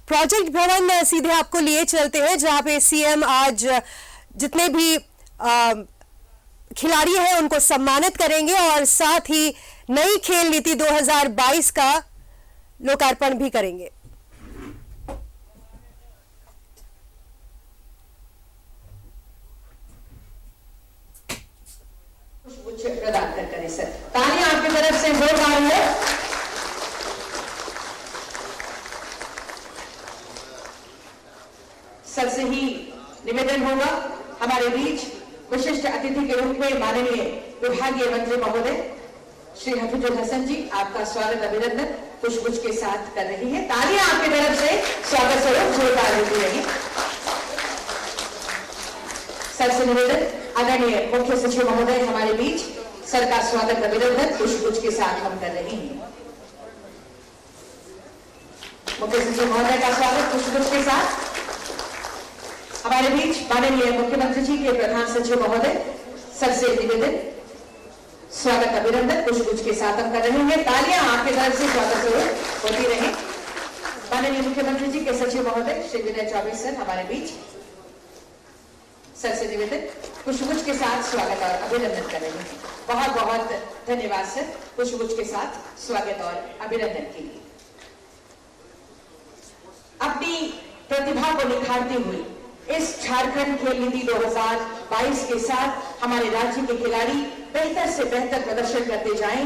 Project भवन सीधे आपको लिए चलते हैं, जहां पे सीएम आज जितने भी खिलाड़ी हैं उनको सम्मानित करेंगे और साथ ही नई खेल नीति 2022 का लोकार्पण भी करेंगे। प्रदान करें सर, तालियां आपकी तरफ से जोरदार हो। सबसे ही निवेदन होगा हमारे बीच विशिष्ट अतिथि के रूप में माननीय विभागीय मंत्री महोदय श्री हफीजुल हसन जी, आपका स्वागत अभिनंदन पुष्पगुच्छ के साथ कर रही है। तालियां आपकी तरफ से स्वागत स्वरूप जोरदार होती रही। सबसे निवेदन आदरणीय मुख्य सचिव महोदय हमारे बीच, सर का स्वागत अभिनंदन पुष्पगुच्छ के साथ हम कर रहे हैं। मुख्य सचिव महोदय का स्वागत पुष्पगुच्छ के साथ। हमारे बीच माननीय मुख्यमंत्री जी के प्रधान सचिव महोदय, सर से निवेदन स्वागत अभिनंदन पुष्पगुच्छ के साथ हम कर रहे हैं। तालियां आपके तरफ से स्वागत स्वरूप होती रहे। माननीय मुख्यमंत्री जी के सचिव महोदय श्री विनय चौबे सर हमारे बीच, सर से निवेदन पुष्पगुच्छ के साथ स्वागत और अभिनंदन कर रहे हैं। बहुत बहुत धन्यवाद सर, पुष्पगुच्छ के साथ स्वागत और अभिनंदन के लिए। अपनी प्रतिभा को निखारती हुई इस झारखंड खेल नीति 2022 के साथ हमारे राज्य के खिलाड़ी बेहतर से बेहतर प्रदर्शन करते जाएं,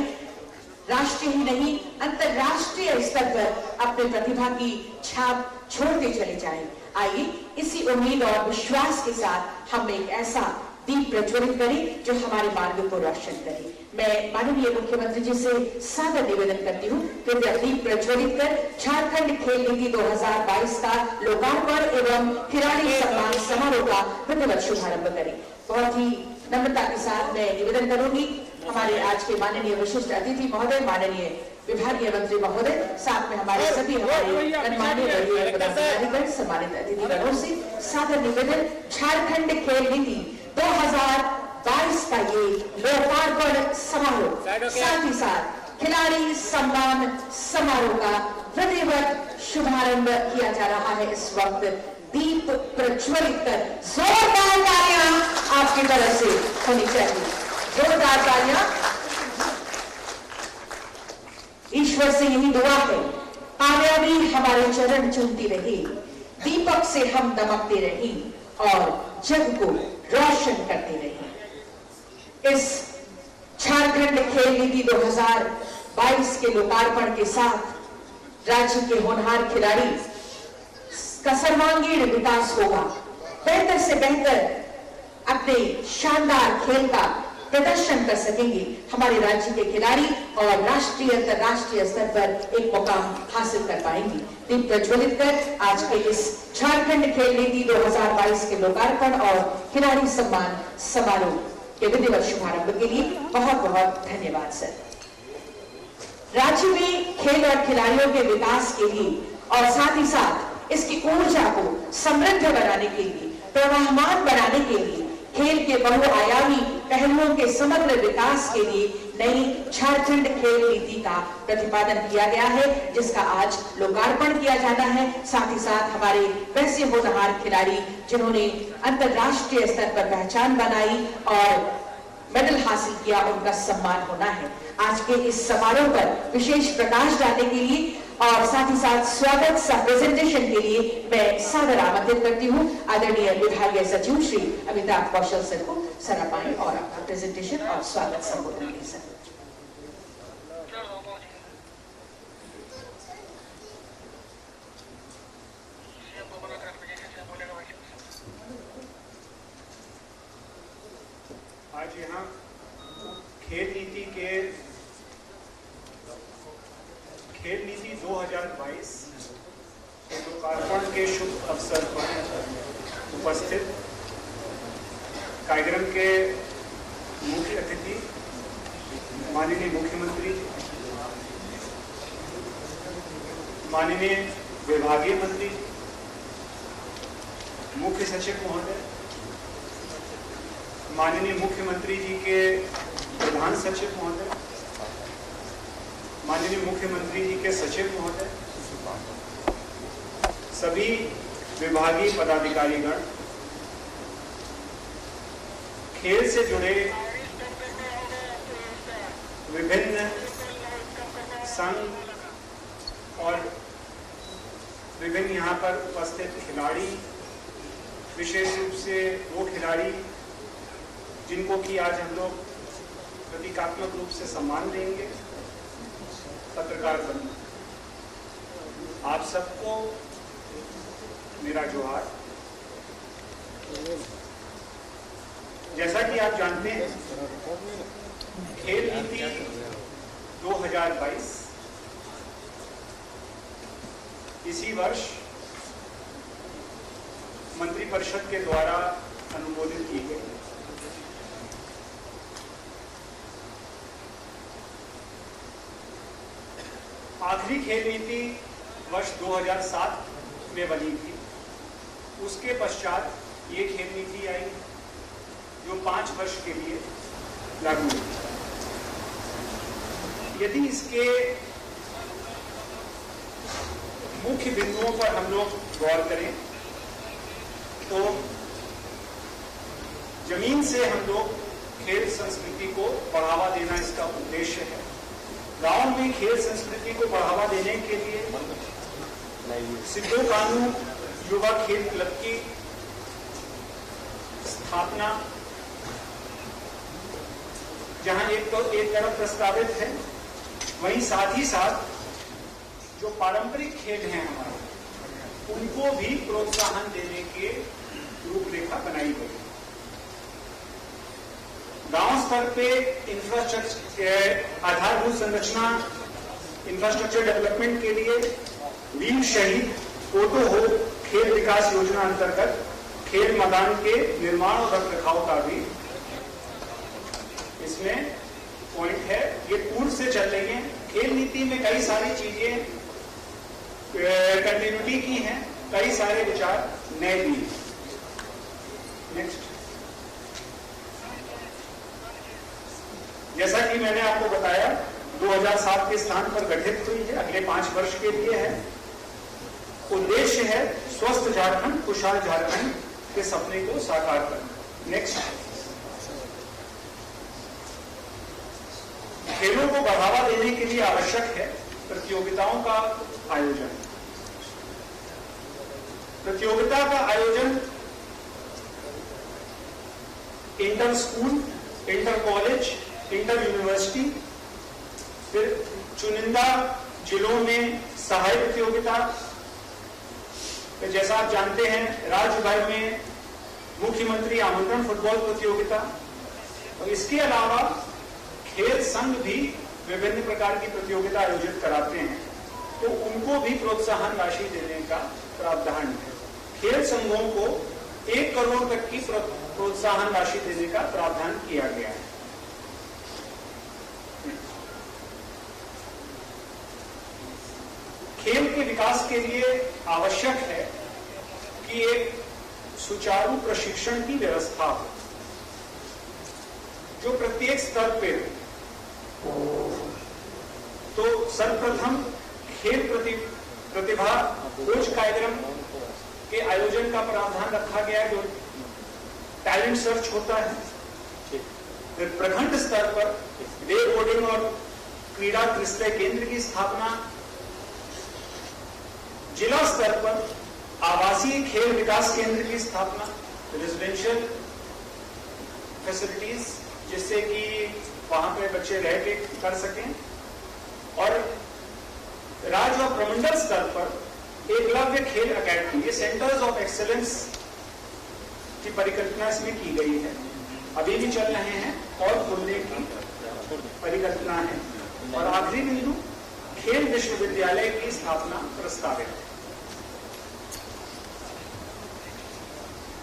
राष्ट्रीय ही नहीं अंतरराष्ट्रीय स्तर पर अपनी प्रतिभा की छाप छोड़ते चले जाएं। आइए इसी उम्मीद और विश्वास के साथ हम एक ऐसा दीप प्रज्वलित करें जो हमारे मार्ग को रोशन करे। मैं माननीय मुख्यमंत्री जी से सादर निवेदन करती हूँ, कृपया दीप प्रज्वलित कर झारखंड खेल नीति 2022 का लोकार्पण एवं खिलाड़ी सम्मान समारोह का विधिवत शुभारंभ करें। बहुत ही नम्रता के साथ मैं निवेदन करूंगी हमारे आज के माननीय विशिष्ट अतिथि महोदय, माननीय विभागीय मंत्री महोदय, साथ में हमारे सभी गणमान्य पदाधिकारीगण, सम्मानित अतिथिगणों से सादर निवेदन, झारखंड खेल नीति 2022 का ये लोकार्पण समारोह, साथ ही साथ खिलाड़ी सम्मान समारोह का विधिवत शुभारंभ किया जा रहा है। इस वक्त दीप प्रज्वलित कर जोरदार तालियां आपकी तरफ से होनी चाहिए, जोरदार तालियां। ईश्वर से यही दुआ है, कामयाबी हमारे चरण चूमती रहे, दीपक से हम दमकते रहे और जग को रोशन करते रहे। इस झारखंड खेल नीति 2022 के लोकार्पण के साथ राज्य के होनहार खिलाड़ी का सर्वांगीण विकास होगा, बेहतर से बेहतर अपने शानदार खेल का प्रदर्शन कर सकेंगे हमारे राज्य के खिलाड़ी और राष्ट्रीय अंतरराष्ट्रीय स्तर पर एक मुकाम हासिल कर पाएंगे। दीप प्रज्वलित कर आज के इस झारखंड खेल नीति 2022 के लोकार्पण और खिलाड़ी सम्मान समारोह के विधिवत शुभारंभ के लिए बहुत बहुत धन्यवाद सर। राज्य में खेल और खिलाड़ियों के विकास के लिए और साथ ही साथ इसकी ऊर्जा को समृद्ध बनाने के लिए, प्रवाहमान बनाने के लिए, खेल के बहुआयामी पहलुओं के समग्र विकास के लिए नई झारखंड खेल नीति का प्रतिपादन किया गया है, जिसका आज लोकार्पण किया जाना है। साथ ही साथ हमारे वैसे होनहार खिलाड़ी जिन्होंने अंतरराष्ट्रीय स्तर पर पहचान बनाई और मेडल हासिल किया, उनका सम्मान होना है। आज के इस समारोह पर विशेष प्रकाश डालने के लिए और साथ ही साथ स्वागत सह प्रेजेंटेशन के लिए मैं सादर आमंत्रित करती हूँ आदरणीय विभागीय सचिव श्री अमिताभ कौशल सर को। सर आप आए और आपका प्रेजेंटेशन और स्वागत संबोधन के सर। आज यहाँ खेल नीति 2022 के लोकार्पण के शुभ अवसर पर उपस्थित कार्यक्रम के मुख्य अतिथि माननीय मुख्यमंत्री, माननीय विभागीय मंत्री, मुख्य सचिव महोदय, माननीय मुख्यमंत्री जी के प्रधान सचिव महोदय, माननीय मुख्यमंत्री जी के सचिव महोदय, सभी विभागीय पदाधिकारीगण, खेल से जुड़े विभिन्न संघ और विभिन्न यहाँ पर उपस्थित खिलाड़ी, विशेष रूप से वो खिलाड़ी जिनको कि आज हम लोग प्रतीकात्मक रूप से सम्मान देंगे, पत्रकार बंधु, आप सबको मेरा जोहार। जैसा कि आप जानते हैं, खेल नीति 2022 इसी वर्ष मंत्रिपरिषद के द्वारा अनुमोदित की गई। आखिरी खेल नीति वर्ष 2007 में बनी थी। उसके पश्चात ये खेल नीति आई जो 5 वर्ष के लिए लागू हुई। यदि इसके मुख्य बिंदुओं पर हम लोग गौर करें तो जमीन से हम लोग खेल संस्कृति को बढ़ावा देना इसका उद्देश्य है। गांव में खेल संस्कृति को बढ़ावा देने के लिए सिद्धो कानू युवा खेल क्लब की स्थापना, जहां एक तरफ प्रस्तावित है, वहीं साथ ही साथ जो पारंपरिक खेल हैं हमारे, उनको भी प्रोत्साहन देने के रूपरेखा बनाई गई। गांव स्तर पे इंफ्रास्ट्रक्चर, आधारभूत संरचना, इंफ्रास्ट्रक्चर डेवलपमेंट के लिए वीर शहीद ओटो हो खेल विकास योजना अंतर्गत खेल मैदान के निर्माण और रखरखाव का भी इसमें पॉइंट है। ये पूर्व से चल रही है। खेल नीति में कई सारी चीजें कंटिन्यूटी की हैं, कई सारे विचार नए भी। नेक्स्ट, जैसा कि मैंने आपको बताया 2007 के स्थान पर गठित हुई है, अगले 5 वर्ष के लिए है। उद्देश्य है स्वस्थ झारखंड, खुशहाल झारखंड के सपने को साकार करना। नेक्स्ट, खेलों को बढ़ावा देने के लिए आवश्यक है प्रतियोगिताओं का आयोजन। प्रतियोगिता का आयोजन inter school, inter college, inter university, फिर चुनिंदा जिलों में सहायक प्रतियोगिता, जैसा आप जानते हैं राज्य भर में मुख्यमंत्री आमंत्रण फुटबॉल प्रतियोगिता, और इसके अलावा खेल संघ भी विभिन्न प्रकार की प्रतियोगिता आयोजित कराते हैं, तो उनको भी प्रोत्साहन राशि देने का प्रावधान है। खेल संघों को 1 करोड़ तक की प्रोत्साहन राशि देने का प्रावधान किया गया है। खेल के विकास के लिए आवश्यक है कि एक सुचारू प्रशिक्षण की व्यवस्था हो, जो प्रत्येक स्तर पे हो। तो सर्वप्रथम खेल प्रतिभा खोज कार्यक्रम के आयोजन का प्रावधान रखा गया है, जो टैलेंट सर्च होता है। फिर प्रखंड स्तर पर डे बोर्डिंग और क्रीड़ा त्रिस्तरीय केंद्र की स्थापना, जिला स्तर पर आवासीय खेल विकास केंद्र की स्थापना, रेजिडेंशियल फैसिलिटीज, जिससे कि वहां पे बच्चे रह के कर सकें, और राज्य और प्रमंडल स्तर पर एकलव्य खेल अकेडमी, ये सेंटर्स ऑफ एक्सेलेंस की परिकल्पना इसमें की गई है, अभी भी चल रहे हैं और खुलने की परिकल्पना है। और आखिरी बिंदु, खेल विश्वविद्यालय की स्थापना प्रस्तावित है।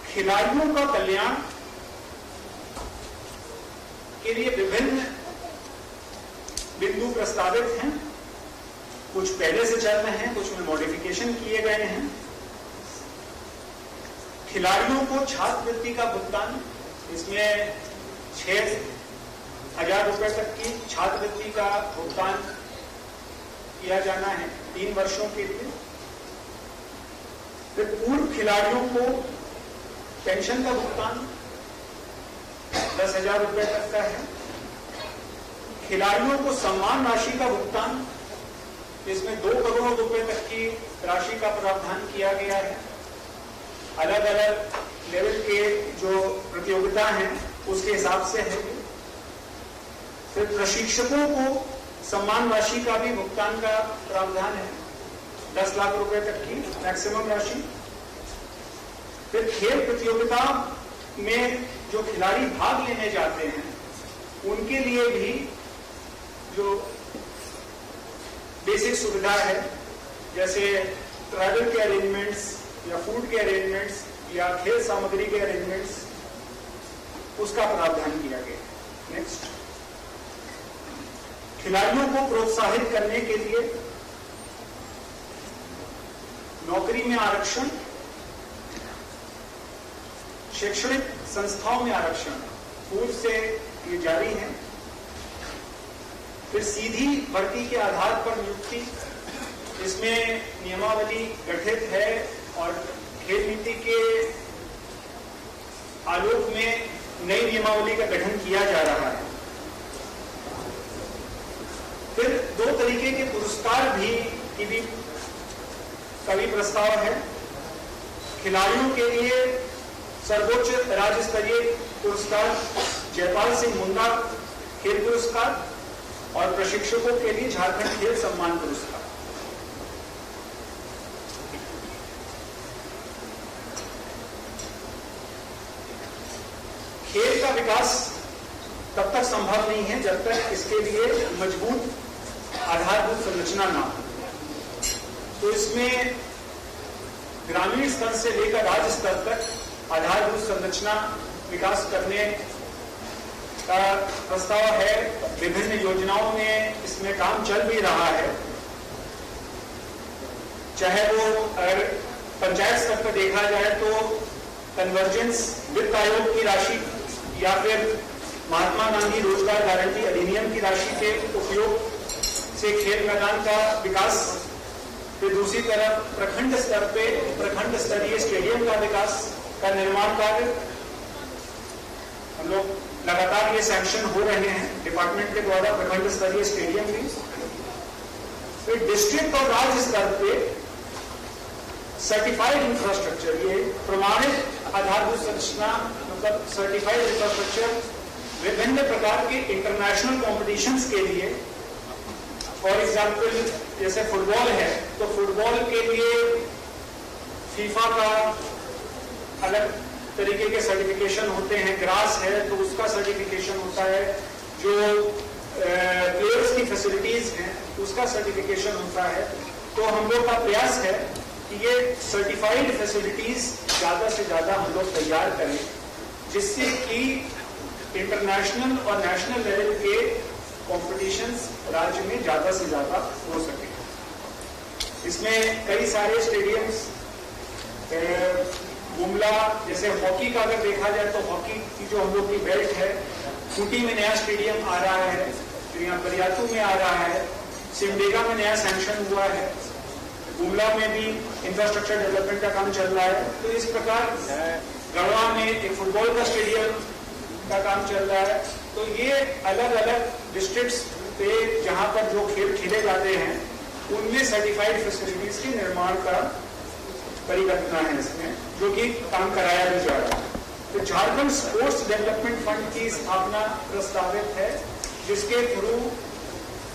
खिलाड़ियों का कल्याण के लिए विभिन्न बिंदु प्रस्तावित हैं, कुछ पहले से चल रहे हैं, कुछ में मॉडिफिकेशन किए गए हैं। खिलाड़ियों को छात्रवृत्ति का भुगतान, इसमें 6,000 रुपए तक की छात्रवृत्ति का भुगतान किया जाना है 3 वर्षों के लिए। फिर पूर्व खिलाड़ियों को पेंशन का भुगतान 10,000 रुपए तक का है। खिलाड़ियों को सम्मान राशि का भुगतान, इसमें 2 करोड़ रुपए तक की राशि का प्रावधान किया गया है। अलग अलग लेवल के जो प्रतियोगिता हैं उसके हिसाब से है। फिर प्रशिक्षकों को सम्मान राशि का भी भुगतान का प्रावधान है, 10 लाख रुपए तक की मैक्सिमम राशि। फिर खेल प्रतियोगिता में जो खिलाड़ी भाग लेने जाते हैं उनके लिए भी जो बेसिक सुविधा है, जैसे ट्रैवल के अरेंजमेंट्स या फूड के अरेंजमेंट्स या खेल सामग्री के अरेंजमेंट्स, उसका प्रावधान किया गया है। नेक्स्ट, खिलाड़ियों को प्रोत्साहित करने के लिए नौकरी में आरक्षण, शैक्षणिक संस्थाओं में आरक्षण पूर्व से ये जारी है। फिर सीधी भर्ती के आधार पर नियुक्ति, इसमें नियमावली गठित है और खेल नीति के आलोक में नई नियमावली का गठन किया जा रहा है। फिर 2 तरीके के पुरस्कार भी प्रस्ताव है। खिलाड़ियों के लिए सर्वोच्च राज्य स्तरीय पुरस्कार जयपाल सिंह मुंडा खेल पुरस्कार और प्रशिक्षकों के लिए झारखंड खेल सम्मान पुरस्कार। खेल का विकास तब तक संभव नहीं है जब तक इसके लिए मजबूत आधारभूत संरचना ना हो। तो इसमें ग्रामीण स्तर से लेकर राज्य स्तर तक आधारभूत संरचना विकास करने का प्रस्ताव है। विभिन्न योजनाओं में इसमें काम चल भी रहा है, चाहे वो अगर पंचायत स्तर पर देखा जाए तो कन्वर्जेंस वित्त आयोग की राशि या फिर महात्मा गांधी रोजगार गारंटी अधिनियम की राशि के उपयोग से खेल मैदान का विकास। फिर दूसरी तरफ प्रखंड स्तर पे प्रखंड स्तरीय स्टेडियम का विकास का निर्माण कार्य हम लोग लगातार ये सैंक्शन हो रहे हैं डिपार्टमेंट के द्वारा, प्रखंड स्तरीय स्टेडियम भी। फिर डिस्ट्रिक्ट और राज्य स्तर पे सर्टिफाइड इंफ्रास्ट्रक्चर, ये प्रमाणित आधारभूत संरचना मतलब सर्टिफाइड इंफ्रास्ट्रक्चर विभिन्न प्रकार के इंटरनेशनल कॉम्पिटिशंस के लिए। फॉर एग्जाम्पल जैसे फुटबॉल है तो फुटबॉल के लिए फीफा का अलग तरीके के सर्टिफिकेशन होते हैं, ग्रास है तो उसका सर्टिफिकेशन होता है, जो प्लेयर्स की फैसिलिटीज हैं उसका सर्टिफिकेशन होता है। तो हम लोग का प्रयास है कि ये सर्टिफाइड फैसिलिटीज ज्यादा से ज्यादा हम लोग तैयार करें, जिससे कि इंटरनेशनल और नेशनल लेवल के कॉम्पिटिशंस राज्य में ज्यादा से ज्यादा हो सके। इसमें कई सारे स्टेडियम्स, गुमला जैसे हॉकी का अगर देखा जाए तो हॉकी की जो हम लोग की बेल्ट है, खूंटी में नया स्टेडियम आ रहा है, यहाँ परियातू में आ रहा है, सिमडेगा में नया सैंक्शन हुआ है, गुमला में भी इंफ्रास्ट्रक्चर डेवलपमेंट का काम चल रहा है। तो इस प्रकार गढ़वा में एक फुटबॉल का स्टेडियम का काम चल रहा है। तो ये अलग अलग डिस्ट्रिक्ट्स पे जहां पर जो खेल खेले जाते हैं उनमें सर्टिफाइड फैसिलिटीज के निर्माण का परिकल्पना है इसमें, जो कि काम कराया भी जा रहा है। तो झारखंड स्पोर्ट्स डेवलपमेंट फंड की स्थापना प्रस्तावित है, जिसके थ्रू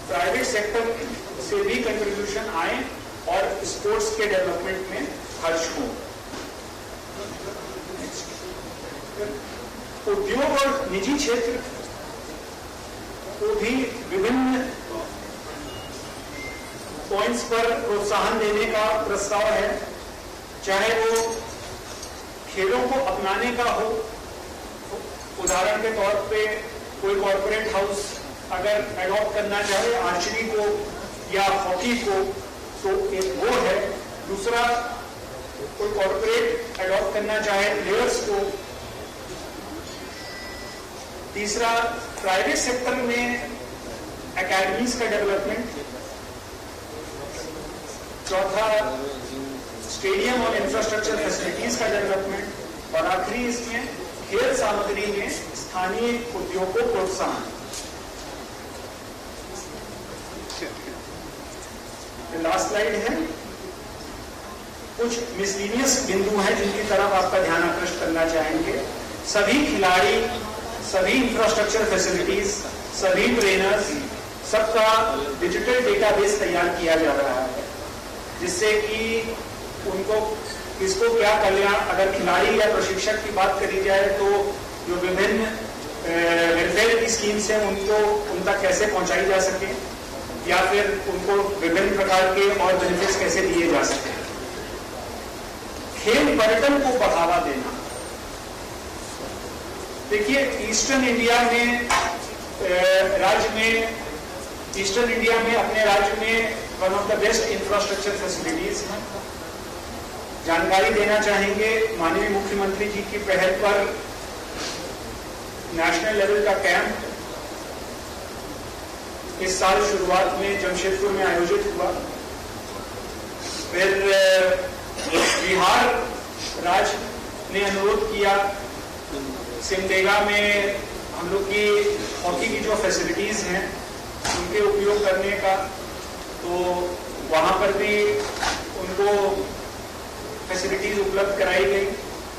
प्राइवेट सेक्टर से भी कंट्रीब्यूशन आए और स्पोर्ट्स के डेवलपमेंट में खर्च हो। उद्योग और निजी क्षेत्र को भी विभिन्न पॉइंट्स पर प्रोत्साहन देने का प्रस्ताव है, चाहे वो खेलों को अपनाने का हो। उदाहरण के तौर पे कोई कॉर्पोरेट हाउस अगर एडॉप्ट करना चाहे आर्चरी को या हॉकी को तो एक वो है, दूसरा कोई कॉर्पोरेट एडॉप्ट करना चाहे प्लेयर्स को, तीसरा प्राइवेट सेक्टर में एकेडमीज का डेवलपमेंट, चौथा स्टेडियम और इंफ्रास्ट्रक्चर फैसिलिटीज का डेवलपमेंट और आखिरी इसमें खेल सामग्री में स्थानीय उद्योग को प्रोत्साहन। लास्ट स्लाइड है, कुछ मिसलीनियस बिंदु हैं जिनकी तरफ आपका ध्यान आकृष्ट करना चाहेंगे। सभी खिलाड़ी, सभी इंफ्रास्ट्रक्चर फैसिलिटीज, सभी ट्रेनर्स, सबका डिजिटल डेटाबेस तैयार किया जा रहा है, जिससे कि उनको किसको क्या कल्याण, अगर खिलाड़ी या प्रशिक्षक की बात करी जाए तो जो विभिन्न वेलफेयर की स्कीम्स हैं उनको उन तक कैसे पहुंचाई जा सके, या फिर उनको विभिन्न प्रकार के और बेनिफिट्स कैसे दिए जा सके। खेल पर्यटन को बढ़ावा देना। देखिए, ईस्टर्न इंडिया में अपने राज्य में one of the best infrastructure facilities हैं। जानकारी देना चाहेंगे, माननीय मुख्यमंत्री जी की पहल पर नेशनल लेवल का कैंप इस साल शुरुआत में जमशेदपुर में आयोजित हुआ। फिर बिहार राज्य ने अनुरोध किया, सिमडेगा में हम लोग की हॉकी की जो फैसिलिटीज हैं उनके उपयोग करने का, तो वहां पर भी उनको फैसिलिटीज उपलब्ध कराई गई।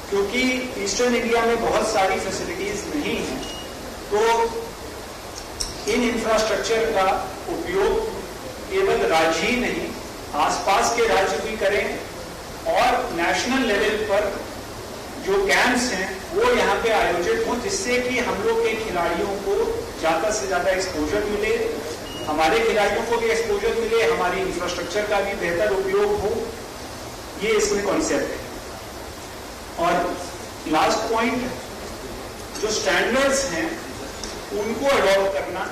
क्योंकि ईस्टर्न इंडिया में बहुत सारी फैसिलिटीज नहीं है, तो इन इंफ्रास्ट्रक्चर का उपयोग केवल राज्य ही नहीं, आसपास के राज्य भी करें, और नेशनल लेवल पर जो कैंप्स हैं वो यहाँ पे आयोजित हों, जिससे कि हम लोग के खिलाड़ियों को ज्यादा से ज्यादा एक्सपोजर मिले, हमारे खिलाड़ियों को भी एक्सपोजर मिले, हमारी इंफ्रास्ट्रक्चर का भी बेहतर उपयोग हो। ये इसमें कॉन्सेप्ट है। और लास्ट पॉइंट, जो स्टैंडर्ड्स हैं उनको अडॉप्ट करना,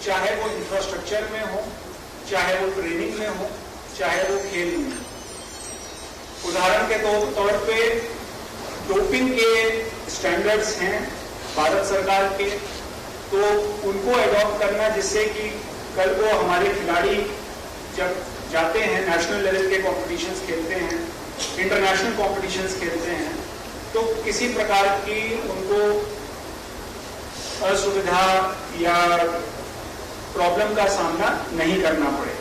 चाहे वो इंफ्रास्ट्रक्चर में हो, चाहे वो ट्रेनिंग में हो, चाहे वो खेल में। उदाहरण के तौर पे डोपिंग के स्टैंडर्ड्स हैं भारत सरकार के, तो उनको अडॉप्ट करना, जिससे कि कल को हमारे खिलाड़ी जब जाते हैं नेशनल लेवल के कॉम्पिटिशन्स खेलते हैं, इंटरनेशनल कॉम्पिटिशन्स खेलते हैं, तो किसी प्रकार की उनको असुविधा या प्रॉब्लम का सामना नहीं करना पड़े।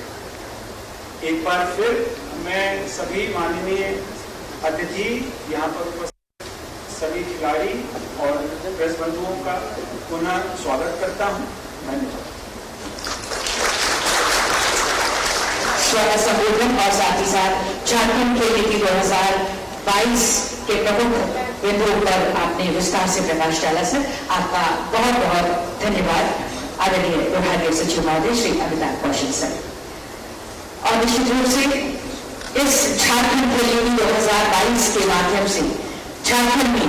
एक बार फिर मैं सभी माननीय अतिथि, यहाँ पर उपस्थित सभी खिलाड़ी और प्रेस बंधुओं का पुनः स्वागत करता हूँ। धन्यवाद। स्वागत संबोधन और साथ ही साथ झारखंड खेल नीति 2022 के प्रमुख बिंदुओं पर आपने विस्तार से प्रकाश डाला। सर, आपका बहुत बहुत धन्यवाद। आदरणीय विभागीय सचिव महोदय श्री अमिताभ कौशिक सर। और निश्चित रूप से इस झारखंड खेल नीति 2022 के माध्यम से झारखंड में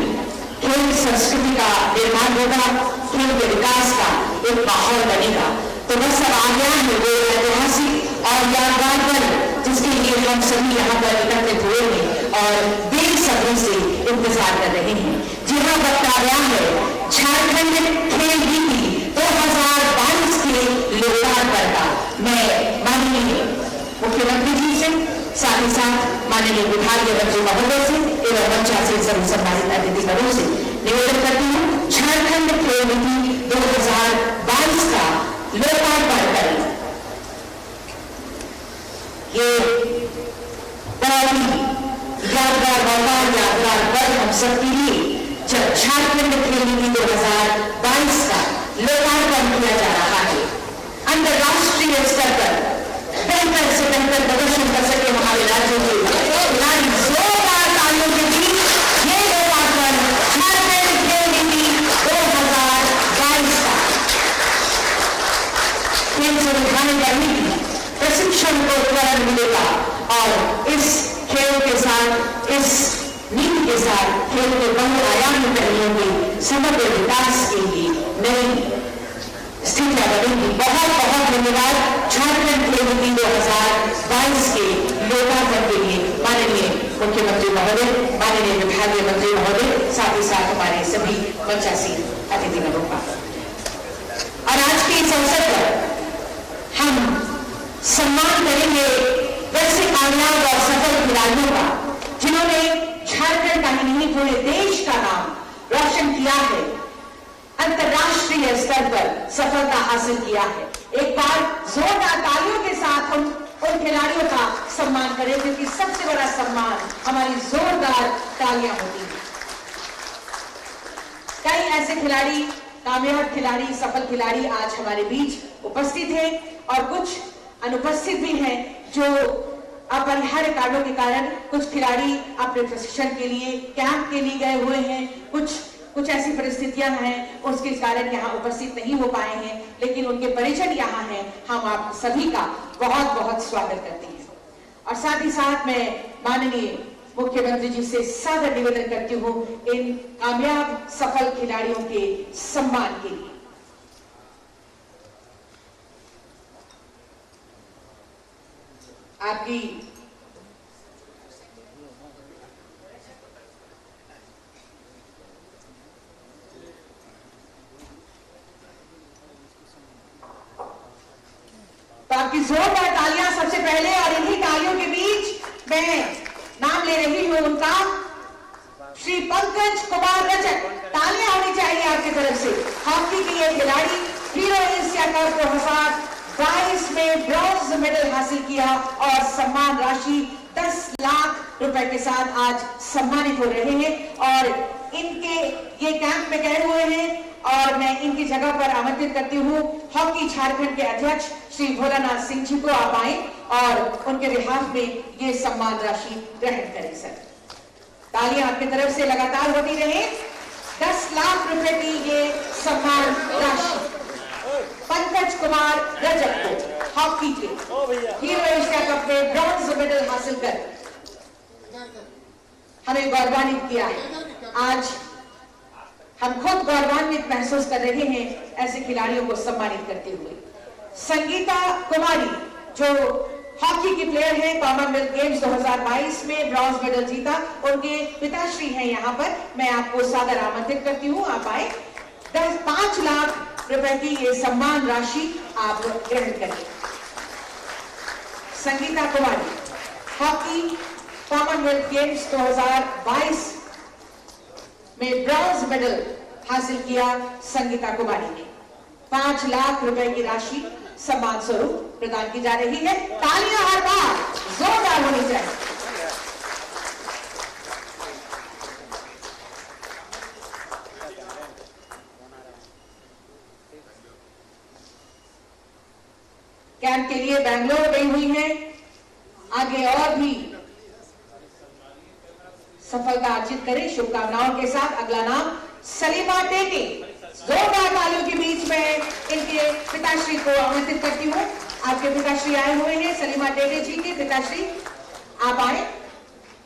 खेल संस्कृति का निर्माण होगा, खेल के विकास का एक माहौल बनेगा। तो बस अब आ गया है वो ऐतिहासिक और यादगार पल, जिसके लिए हम सभी यहाँ पर एकत्रित हुए हैं और बेसब्री से इंतजार कर रहे हैं। जी हाँ, वक्त आ गया है झारखंड खेल नीति 2022 के लोकार्पण का। मैं माननीय मुख्यमंत्री जी से, साथ ही साथ माननीय विभागीय मंत्री महोदय से एवं मंचासीन सभी सम्मानित अतिथिगणों से निवेदन करती हूँ, झारखंड खेल नीति 2022 का लोकार्पण करें। ये बहुत ही यादगार मौका, यादगार पल हम सबके लिए, जब झारखंड खेल नीति 2022 का लोकार्पण किया जा रहा है। अंतर्राष्ट्रीय स्तर पर बेहतर से बेहतर प्रदर्शन कर सके हमारे राज्यों के खिलाड़ी, जोरदार तालियों के बीच ये लोकार्पण झारखंड खेल नीति 2022 का। खेल से निभाने का नीति प्रशिक्षण को त्वरण मिलेगा और इस खेल के साथ, इस नीति के साथ खेल के बहुआयामी पहलुओं के समग्र विकास के लिए नई स्थितियां बनेंगी। बहुत बहुत धन्यवाद झारखंड खेल नीति 2022 के लोकार्पण के लिए माननीय मुख्यमंत्री महोदय, माननीय विभागीय मंत्री महोदय, साथ ही साथ हमारे सभी मंचासीन अतिथिगणों का। और आज के इस अवसर पर हम सम्मान करेंगे वैसे कामयाब और सफल खिलाड़ियों का झारखंड का ही नहीं पूरे देश का नाम रोशन किया है, अंतर्राष्ट्रीय स्तर पर सफलता हासिल किया है। एक बार जोरदार तालियों के साथ हम उन खिलाड़ियों का सम्मान करें, क्योंकि सबसे बड़ा सम्मान हमारी जोरदार तालियां होती हैं। कई ऐसे खिलाड़ी, कामयाब खिलाड़ी, सफल खिलाड़ी आज हमारे बीच उपस्थित हैं और कुछ अनुपस्थित भी हैं, जो अपरिहार्य कारणों के कारण कुछ खिलाड़ी अपने प्रशिक्षण के लिए, कैंप के लिए गए हुए हैं, कुछ ऐसी परिस्थितियां हैं उसके कारण यहाँ उपस्थित नहीं हो पाए हैं, लेकिन उनके परिजन यहाँ हैं। हम आप सभी का बहुत बहुत स्वागत करते हैं और साथ ही साथ मैं माननीय मुख्यमंत्री जी से सादर निवेदन करती हूँ इन कामयाब सफल खिलाड़ियों के सम्मान के लिए। आपकी आपकी जोरदार तालियां सबसे पहले, और इन्हीं तालियों के बीच मैं नाम ले रही हूं उनका, श्री पंकज कुमार रजक। तालियां होनी चाहिए आपकी तरफ से। हॉकी के ये खिलाड़ी हीरो एशिया कप 2022 में ब्रॉन्ज मेडल हासिल किया और सम्मान राशि 10 लाख रुपए के साथ आज सम्मानित हो रहे हैं और इनके ये कैंप में गए हुए हैं और मैं इनकी जगह पर आमंत्रित करती हूँ हॉकी झारखंड के अध्यक्ष श्री भोलानाथ सिंह जी को। आप आए और उनके बिहाफ में ये सम्मान राशि ग्रहण करें। सर, तालियां आपकी तरफ से लगातार होती रहे। 10 लाख रुपए की ये सम्मान राशि पंकज कुमार रजक को, हॉकी के हीरो एशिया कप में ब्रॉन्ज मेडल हासिल कर हमें गौरवान्वित किया है। आज हम खुद गौरवान्वित महसूस कर रहे हैं ऐसे खिलाड़ियों को सम्मानित करते हुए। संगीता कुमारी जो हॉकी की प्लेयर है, कॉमनवेल्थ गेम्स 2022 में ब्रॉन्ज मेडल जीता, उनके पिताश्री हैं यहाँ पर। मैं आपको सादर आमंत्रित करती हूँ, आप आए। 5 लाख रुपए की ये सम्मान राशि आप ग्रहण करें। संगीता कुमारी, हॉकी कॉमनवेल्थ गेम्स 2022 में ब्रॉन्ज मेडल हासिल किया संगीता कुमारी ने। 5 लाख रुपए की राशि सम्मान स्वरूप प्रदान की जा रही है। तालियां हर बार जोरदार होनी चाहिए। कैंप के लिए बेंगलोर गई हुई है, आगे और भी सफलता अर्जित करें, शुभकामनाओं के साथ। अगला नाम सलीमा टेटे। जोरदार तालियों के बीच में इनके पिताश्री को आमंत्रित करती हूँ। आपके पिताश्री आए हुए हैं, सलीमा टेटे जी के पिताश्री, आप आए।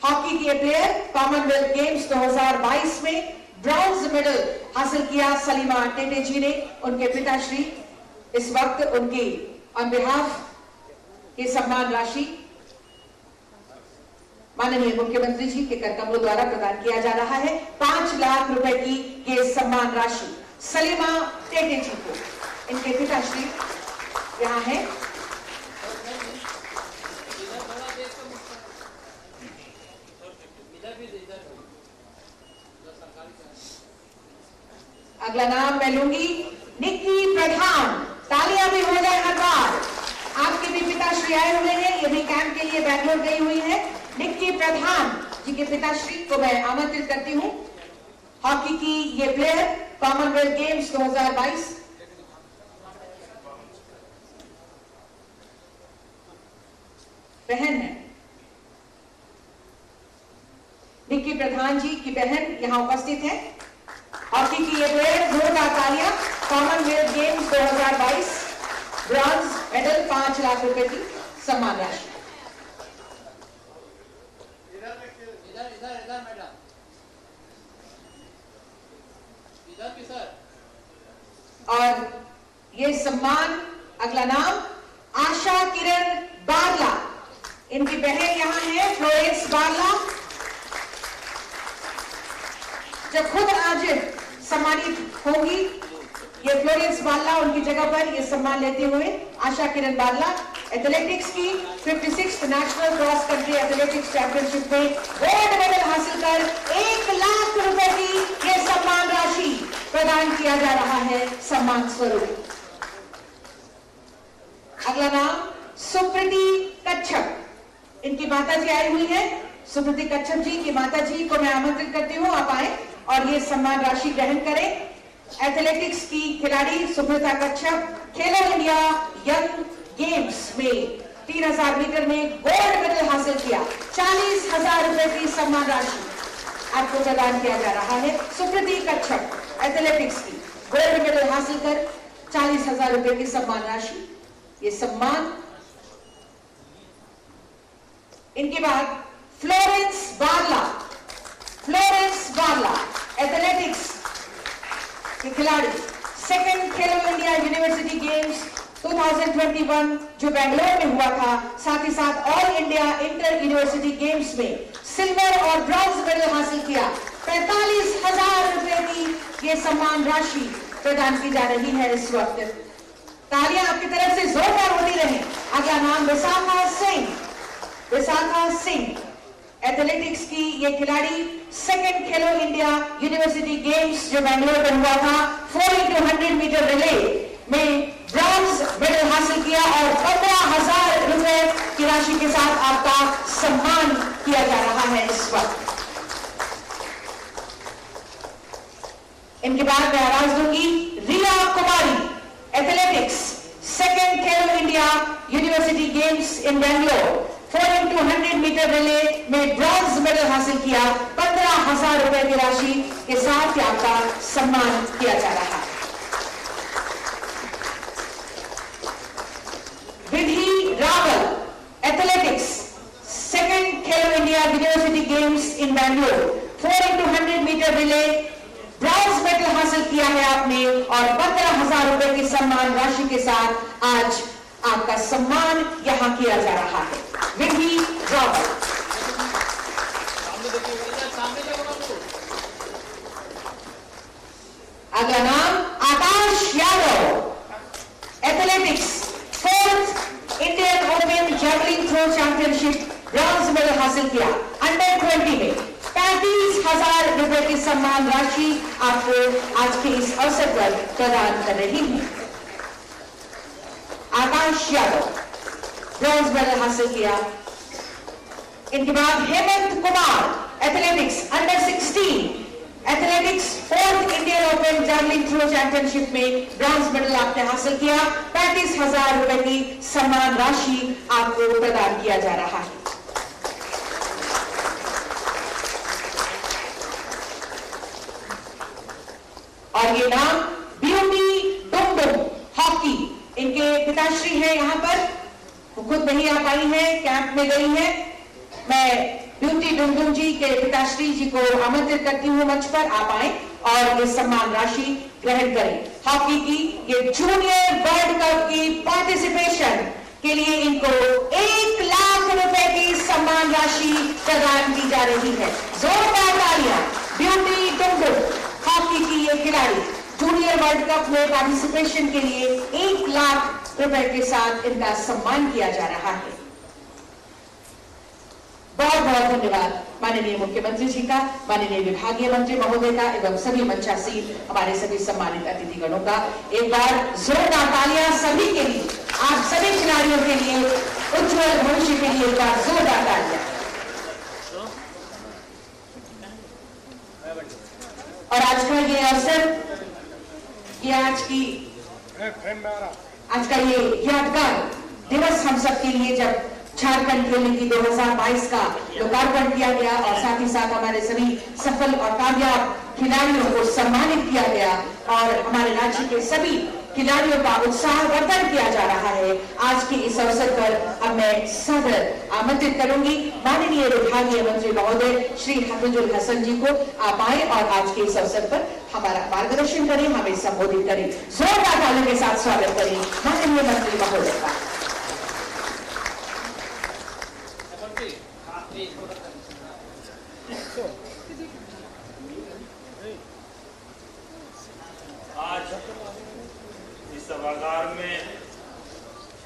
हॉकी के प्लेयर, कॉमनवेल्थ गेम्स 2022 में ब्रॉन्ज मेडल हासिल किया सलीमा टेटे जी ने। उनके पिताश्री इस वक्त उनकी ऑन बिहाफ ये सम्मान राशि माननीय मुख्यमंत्री जी के कर कमलों द्वारा प्रदान किया जा रहा है। 5 लाख रुपए की ये सम्मान राशि सलीमा टेटे जी को, इनके पिताश्री यहाँ है। अगला नाम मैं लूंगी निक्की प्रधान। तालियां भी हो जाए हर बार। आपके भी पिताश्री आए हुए हैं, ये भी कैंप के लिए बेंगलोर गई हुई है। निक्की प्रधान जी के पिताश्री को मैं आमंत्रित करती हूँ। हॉकी की ये प्लेयर, कॉमनवेल्थ गेम्स 2022 बहन है। निक्की प्रधान जी की बहन यहाँ उपस्थित है। हॉकी की ये प्लेयर, जोरदार तालियां। Commonwealth games 2022 bronze medal 5 lakh रुपए की सम्मान राशि। और ये सम्मान, अगला नाम आशा किरण बारला। इनकी बहन यहाँ है फ्लोरेंस बारला, जो खुद आज सम्मानित होगी। ये फ्लोरेंस बारला उनकी जगह पर ये सम्मान लेते हुए आशा किरण बारला एथलेटिक्स की 56th national cross country athletics championship में गोल्ड मेडल हासिल कर 1 लाख रुपए की ये सम्मान राशि प्रदान किया जा रहा है सम्मान स्वरूप। अगला नाम सुप्रीति कच्छप, इनकी माता जी आई हुई है। सुप्रीति कच्छप जी की माता जी को मैं आमंत्रित करती हूँ, आप आए और ये सम्मान राशि ग्रहण करें। एथलेटिक्स की खिलाड़ी सुप्रीता कच्छप खेलो इंडिया यंग गेम्स में 3000 मीटर में गोल्ड मेडल हासिल किया। 40,000 रुपए की सम्मान राशि आपको प्रदान किया जा रहा है। सुप्रीति कच्छप एथलेटिक्स की गोल्ड मेडल हासिल कर 40,000 रुपए की सम्मान राशि, ये सम्मान। इनके बाद फ्लोरेंस बार्ला एथलेटिक्स के खिलाड़ी, second Khelo India university games 2021 जो बेंगलोर में हुआ था, साथ ही साथ all India inter university games में सिल्वर और ब्रॉन्ज मेडल हासिल किया। 45,000 रुपए की ये सम्मान राशि प्रदान की जा रही है इस वक्त। तालियां आपकी तरफ से जोरदार होती रहे। अगला नाम विशाखा सिंह एथलेटिक्स की ये खिलाड़ी, second Khelo India university games जो बेंगलोर में हुआ था 4x100 मीटर रिले में ब्रॉन्ज मेडल हासिल किया और 15,000 रुपए की राशि के साथ आपका सम्मान किया जा रहा है इस वक्त। इनके बाद मैं आवाज दूंगी Riya Kumari athletics, second Khelo India university games in Bangalore 4x100 metre relay में ब्रॉन्ज मेडल हासिल किया। 15,000 रुपए की राशि के साथ आपका सम्मान किया जा रहा है। Vidhi Rawal athletics, second Khelo India university games in Bangalore 4x100 metre relay bronze medal हासिल किया है आपने और 15,000 रुपए की सम्मान राशि के साथ आज आपका सम्मान यहां किया जा रहा है। विधि रावल। अगला नाम Akash Yadav athletics, fourth Indian open javelin throw championship bronze medal हासिल किया। अंडर 20 में 35,000 रुपए की सम्मान राशि आपको आज के इस अवसर पर प्रदान कर रही है। आकाश यादव ब्रॉन्ज मेडल हासिल किया। इनके बाद Hemant Kumar athletics, under 16 athletics, fourth Indian open javelin throw championship में ब्रॉन्ज मेडल आपने हासिल किया। 35,000 रुपए की सम्मान राशि आपको प्रदान किया जा रहा है। और ये नाम ब्यूटी डुमडुम हॉकी, इनके पिताश्री हैं यहाँ पर, वो खुद नहीं आ पाई है, कैंप में गई है। मैं ब्यूटी डुमडुम जी के पिताश्री जी को आमंत्रित करती हूँ मंच पर, आप आए और ये सम्मान राशि ग्रहण करें। हॉकी की ये जूनियर वर्ल्ड कप की पार्टिसिपेशन के लिए इनको 1 लाख रुपए की सम्मान राशि प्रदान की जा रही है। जोरदार तालियां ब्यूटी डुमडुम हॉकी की ये खिलाड़ी जूनियर वर्ल्ड कप में पार्टिसिपेशन के लिए 1 लाख रुपए के साथ इनका सम्मान किया जा रहा है। बहुत बहुत धन्यवाद माननीय मुख्यमंत्री जी का, माननीय विभागीय मंत्री महोदय का एवं सभी मंचासीन हमारे सभी सम्मानित अतिथिगणों का। एक बार जोरदार तालियां सभी के लिए, आप सभी खिलाड़ियों के लिए, उज्जवल भविष्य के लिए एक बार जोरदार तालियां। और आज का ये अवसर, ये आज का ये यादगार दिवस हम सबके लिए, जब झारखंड खेल नीति 2022 का लोकार्पण किया गया और साथ ही साथ हमारे सभी सफल और कामयाब खिलाड़ियों को सम्मानित किया गया और हमारे राज्य के सभी खिलाड़ियों का उत्साहवर्धन किया जा रहा है। आज के इस अवसर पर अब मैं सादर आमंत्रित करूंगी माननीय विभागीय मंत्री महोदय श्री हफीजुल हसन जी को, आप आए और आज के इस अवसर पर हमारा मार्गदर्शन करें, हमें संबोधित करें। जोरदार तालियों के साथ स्वागत करें माननीय मंत्री महोदय का। आज इस सभागार में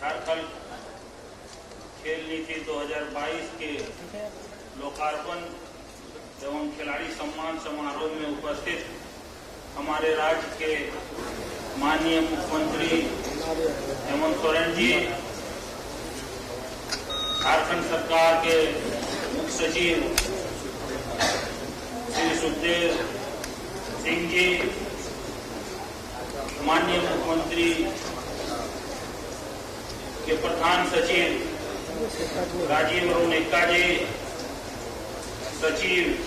झारखंड खेल नीति 2022 के लोकार्पण एवं खिलाड़ी सम्मान समारोह में उपस्थित हमारे राज्य के माननीय मुख्यमंत्री हेमंत सोरेन जी, झारखंड सरकार के मुख्य सचिव श्री सुखदेव सिंह जी, माननीय मुख्यमंत्री के प्रधान सचिव राजीव रुनिका जी, सचिव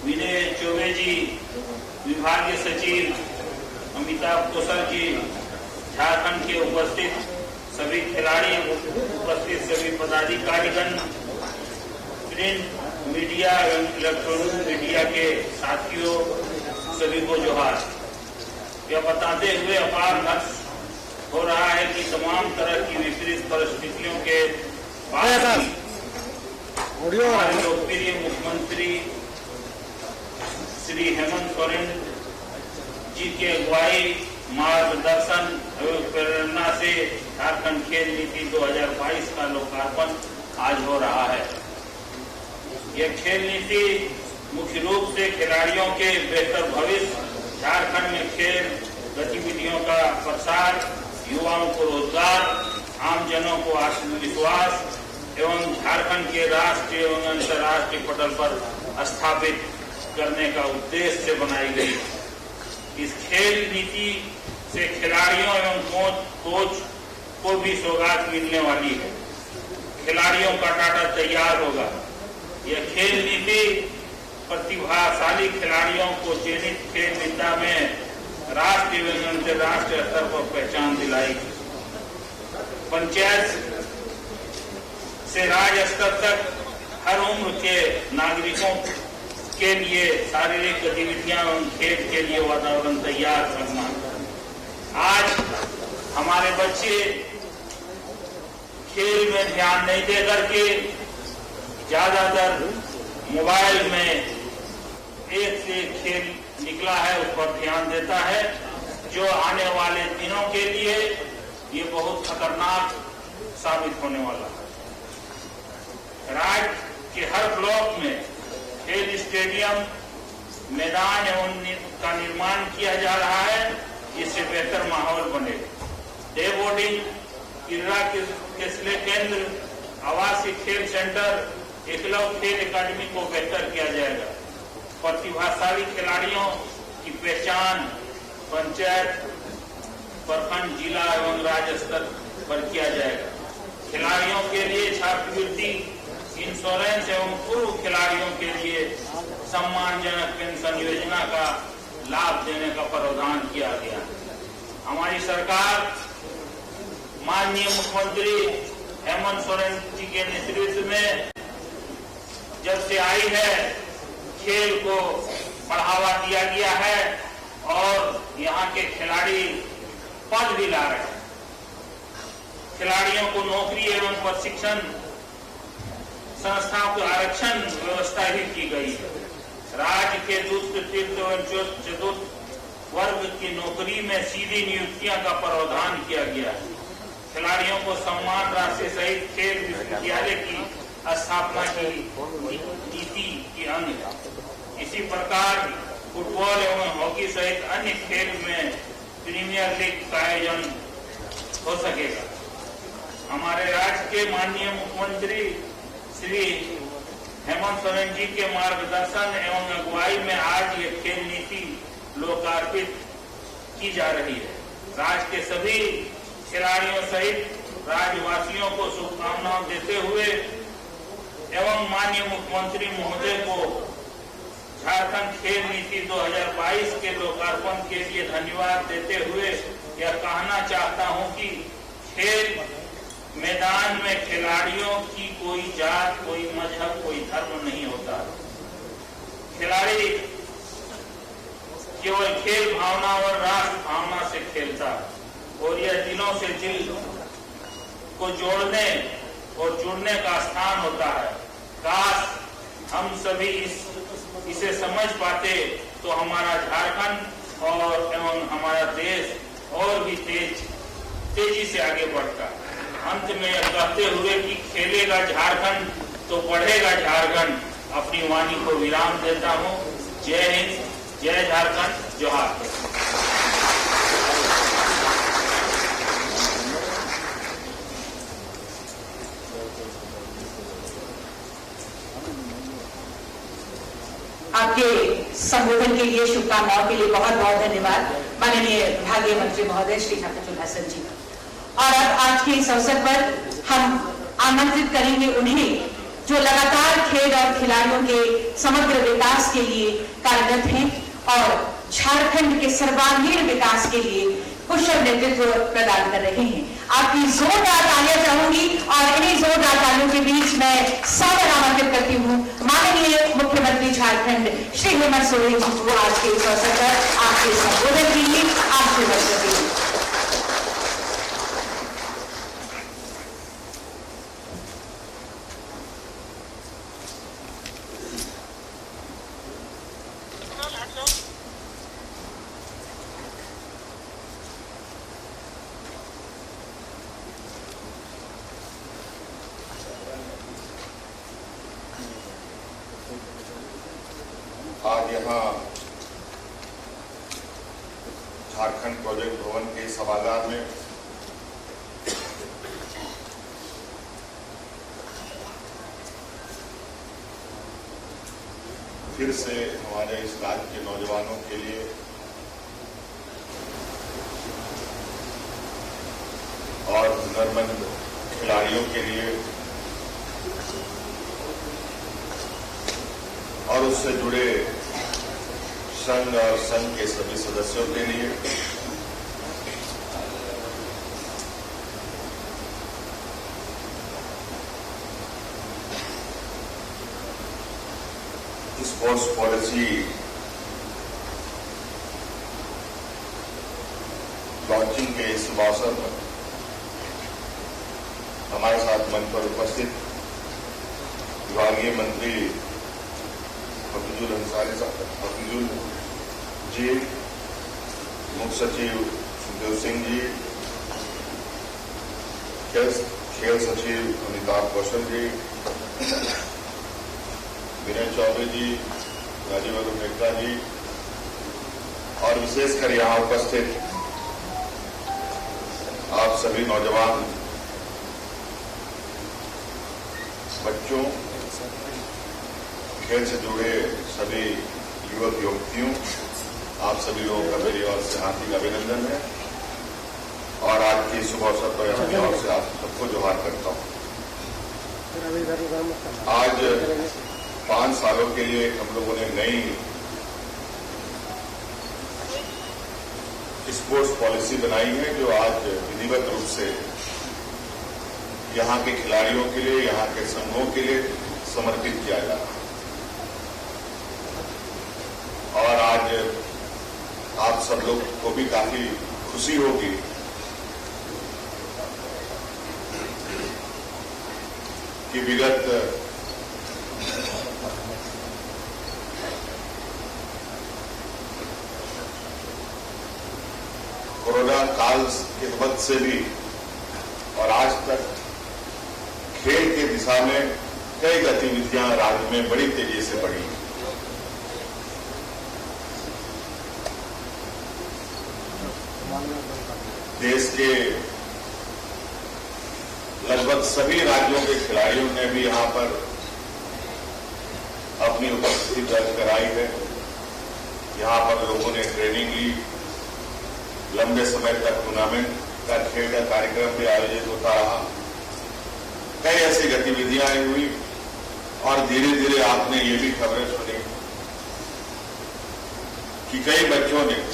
विनय चौबे जी, विभागीय सचिव अमिताभ कौशल जी, झारखंड के उपस्थित सभी खिलाड़ी, उपस्थित सभी पदाधिकारीगण, प्रिंट मीडिया एवं इलेक्ट्रॉनिक मीडिया के साथियों, सभी को जोहार। यह बताते हुए अपार हर्ष हो रहा है कि तमाम तरह की विपरीत परिस्थितियों के बाद हमारे लोकप्रिय मुख्यमंत्री श्री हेमंत सोरेन जी के अगुवाई, मार्गदर्शन एवं प्रेरणा से झारखंड खेल नीति 2022 का लोकार्पण आज हो रहा है। यह खेल नीति मुख्य रूप से खिलाड़ियों के बेहतर भविष्य, झारखंड में खेल गतिविधियों का प्रसार, युवाओं को रोजगार, आमजनों को आत्मविश्वास एवं झारखंड के राष्ट्रीय एवं अंतर्राष्ट्रीय पटल पर स्थापित करने का उद्देश्य से बनाई गई। इस खेल नीति से खिलाड़ियों एवं कोच को भी सौगात मिलने वाली है। खिलाड़ियों का डाटा तैयार होगा। यह खेल नीति प्रतिभाशाली खिलाड़ियों को चयनित खेल विधा में राष्ट्रीय एवं अंतर्राष्ट्रीय स्तर पर पहचान दिलाएगी। पंचायत से राज्य स्तर तक हर उम्र के नागरिकों के लिए शारीरिक गतिविधियां एवं खेल के लिए वातावरण तैयार करना। आज हमारे बच्चे खेल में ध्यान नहीं दे करके ज्यादातर मोबाइल में एक से खेल निकला है उस पर ध्यान देता है, जो आने वाले दिनों के लिए ये बहुत खतरनाक साबित होने वाला है। राज्य के हर ब्लॉक में खेल स्टेडियम, मैदान एवं का निर्माण किया जा रहा है, इससे बेहतर माहौल बनेगा। डे बोर्डिंग, क्रीड़ा केंद्र केंद्र, आवासीय खेल सेंटर, एकलव्य खेल अकादमी को बेहतर किया जाएगा। प्रतिभाशाली खिलाड़ियों की पहचान पंचायत, प्रखंड, जिला एवं राज्य स्तर पर किया जाएगा। खिलाड़ियों के लिए छात्रवृत्ति, इंश्योरेंस एवं पूर्व खिलाड़ियों के लिए सम्मानजनक पेंशन योजना का लाभ देने का प्रावधान किया गया। हमारी सरकार माननीय मुख्यमंत्री हेमंत सोरेन जी के नेतृत्व में जब से आई है, खेल को बढ़ावा दिया गया है और यहाँ के खिलाड़ी पद भी ला रहे हैं। खिलाड़ियों को नौकरी एवं प्रशिक्षण संस्थाओं को आरक्षण व्यवस्था भी की गई है। राज्य के दूसरे, तृतीय एवं चतुर्थ वर्ग की नौकरी में सीधी नियुक्तियां का प्रावधान किया गया है। खिलाड़ियों को सम्मान राशि सहित खेल विश्वविद्यालय की स्थापना की नीति की अंग है। इसी प्रकार फुटबॉल एवं हॉकी सहित अन्य खेल में प्रीमियर लीग का आयोजन हो सकेगा। हमारे राज्य के माननीय मुख्यमंत्री श्री हेमंत सोरेन जी के मार्गदर्शन एवं अगुवाई में आज ये खेल नीति लोकार्पित की जा रही है। राज्य के सभी खिलाड़ियों सहित राज्यवासियों को शुभकामनाएं देते हुए एवं माननीय मुख्यमंत्री महोदय को झारखंड खेल नीति 2022 के लोकार्पण के लिए धन्यवाद देते हुए यह कहना चाहता हूं कि खेल मैदान में खिलाड़ियों की कोई जात, कोई मजहब, कोई धर्म नहीं होता। खिलाड़ी केवल खेल भावना और राष्ट्र भावना से खेलता और यह दिलों से दिल को जोड़ने और जुड़ने का स्थान होता है। काश हम सभी इसे समझ पाते तो हमारा झारखंड और एवं हमारा देश और भी तेजी से आगे बढ़ता। अंत में कहते हुए कि खेलेगा झारखंड तो बढ़ेगा झारखंड, अपनी वाणी को विराम देता हूं। जय हिंद, जय झारखंड, जोहार। आपके संबोधन के लिए, शुभकामनाओं के लिए बहुत बहुत धन्यवाद माननीय विभागीय मंत्री महोदय श्री ठाकुर हसन जी। और अब आज के इस अवसर पर हम आमंत्रित करेंगे उन्हें जो लगातार खेल और खिलाड़ियों के समग्र विकास के लिए कार्यरत हैं और झारखंड के सर्वांगीण विकास के लिए कुशल नेतृत्व प्रदान कर रहे हैं। आपकी जोरदार तालियां चाहूंगी और इन्हीं जोरदार तालियों के बीच मैं सादर आमंत्रित करती हूं माननीय मुख्यमंत्री झारखंड श्री हेमंत सोरेन जी को आज के इस अवसर पर आपके संबोधन के लिए, आपके वक्तव्य के लिए। आज यहाँ झारखंड प्रोजेक्ट भवन के सभागार में फिर से हमारे इस राज्य के नौजवानों के लिए और हुनरमंद खिलाड़ियों के लिए और उससे जुड़े संघ और संघ के सभी सदस्यों के लिए स्पोर्ट्स पॉलिसी लॉन्चिंग के इस अवसर पर हमारे साथ मंच पर उपस्थित विभागीय मंत्री हफीजुल अंसारी हफीजुल जी, मुख्य सचिव सुखदेव सिंह जी, खेल सचिव अमिताभ कौशल जी, विनय चौबे जी, राजीव मेहता जी और विशेषकर यहाँ उपस्थित आप सभी नौजवान बच्चों, खेल से जुड़े सभी युवक युवतियों, आप सभी लोगों का मेरी ओर से हार्दिक अभिनंदन है और आज के शुभ अवसर पर अपनी ओर से आप सबको जोहार करता हूं। आज 5 सालों के लिए हम लोगों ने नई स्पोर्ट्स पॉलिसी बनाई है जो आज विधिवत रूप से यहाँ के खिलाड़ियों के लिए, यहाँ के संघों के लिए समर्पित किया जा रहा है। और आज आप सब लोग को भी काफी खुशी होगी कि विगत कोरोना काल के वक्त से भी और आज तक खेल की दिशा में कई गतिविधियां राज्य में बड़ी तेजी से बढ़ी हैं। देश के लगभग सभी राज्यों के खिलाड़ियों ने भी यहां पर अपनी उपस्थिति दर्ज कराई है। यहां पर लोगों ने ट्रेनिंग ली, लंबे समय तक टूर्नामेंट का खेल का कार्यक्रम भी आयोजित होता रहा, कई ऐसी गतिविधियां हुई और धीरे धीरे आपने ये भी खबरें सुनी कि कई बच्चों ने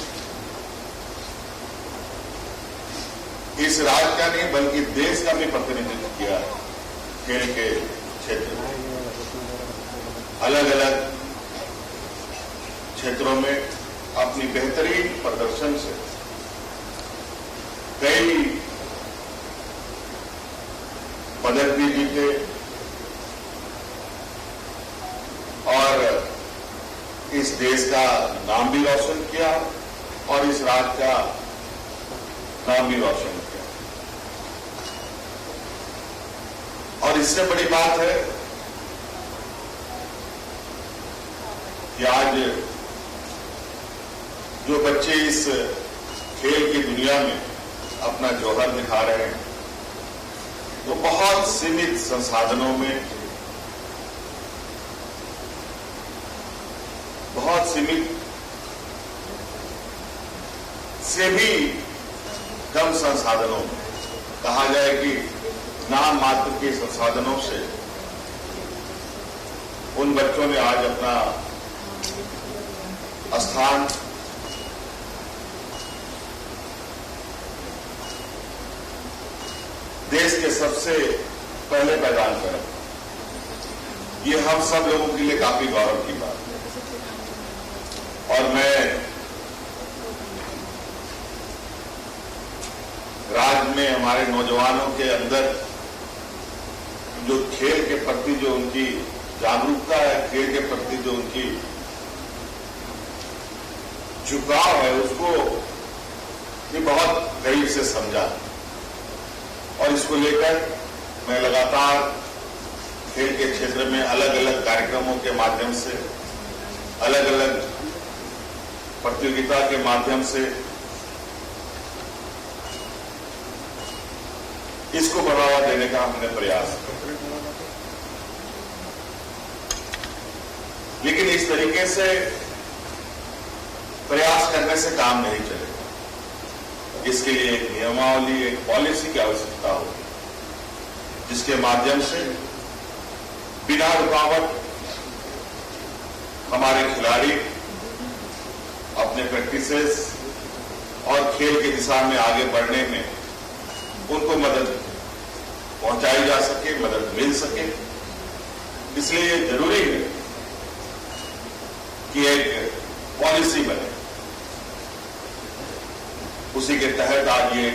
इस राज्य का नहीं बल्कि देश का भी प्रतिनिधित्व किया है। खेल के क्षेत्र में अलग अलग क्षेत्रों में अपनी बेहतरीन प्रदर्शन से कई पदक भी जीते और इस देश का नाम भी रोशन किया और इस राज्य का नाम भी रोशन किया। और इससे बड़ी बात है कि आज जो बच्चे इस खेल की दुनिया में अपना जौहर दिखा रहे हैं वो बहुत सीमित संसाधनों में, बहुत सीमित से भी कम संसाधनों में, कहा जाए कि नाम मात्र के संसाधनों से उन बच्चों ने आज अपना स्थान देश के सबसे पहले मैदान पर। ये हम सब लोगों के लिए काफी गौरव की बात है और मैं राज्य में हमारे नौजवानों के अंदर जो खेल के प्रति जो उनकी जागरूकता है, खेल के प्रति जो उनकी झुकाव है, उसको ये बहुत करीब से समझा और इसको लेकर मैं लगातार खेल के क्षेत्र में अलग अलग कार्यक्रमों के माध्यम से, अलग अलग प्रतियोगिता के माध्यम से इसको बढ़ावा देने का हमने प्रयास किया। लेकिन इस तरीके से प्रयास करने से काम नहीं चलेगा। इसके लिए एक नियमावली, एक पॉलिसी की आवश्यकता होगी, जिसके माध्यम से बिना रुकावट हमारे खिलाड़ी अपने प्रैक्टिसेस और खेल की दिशा में आगे बढ़ने में उनको मदद पहुंचाई जा सके, मदद मिल सके। इसलिए ये जरूरी है कि एक पॉलिसी बने। उसी के तहत आज ये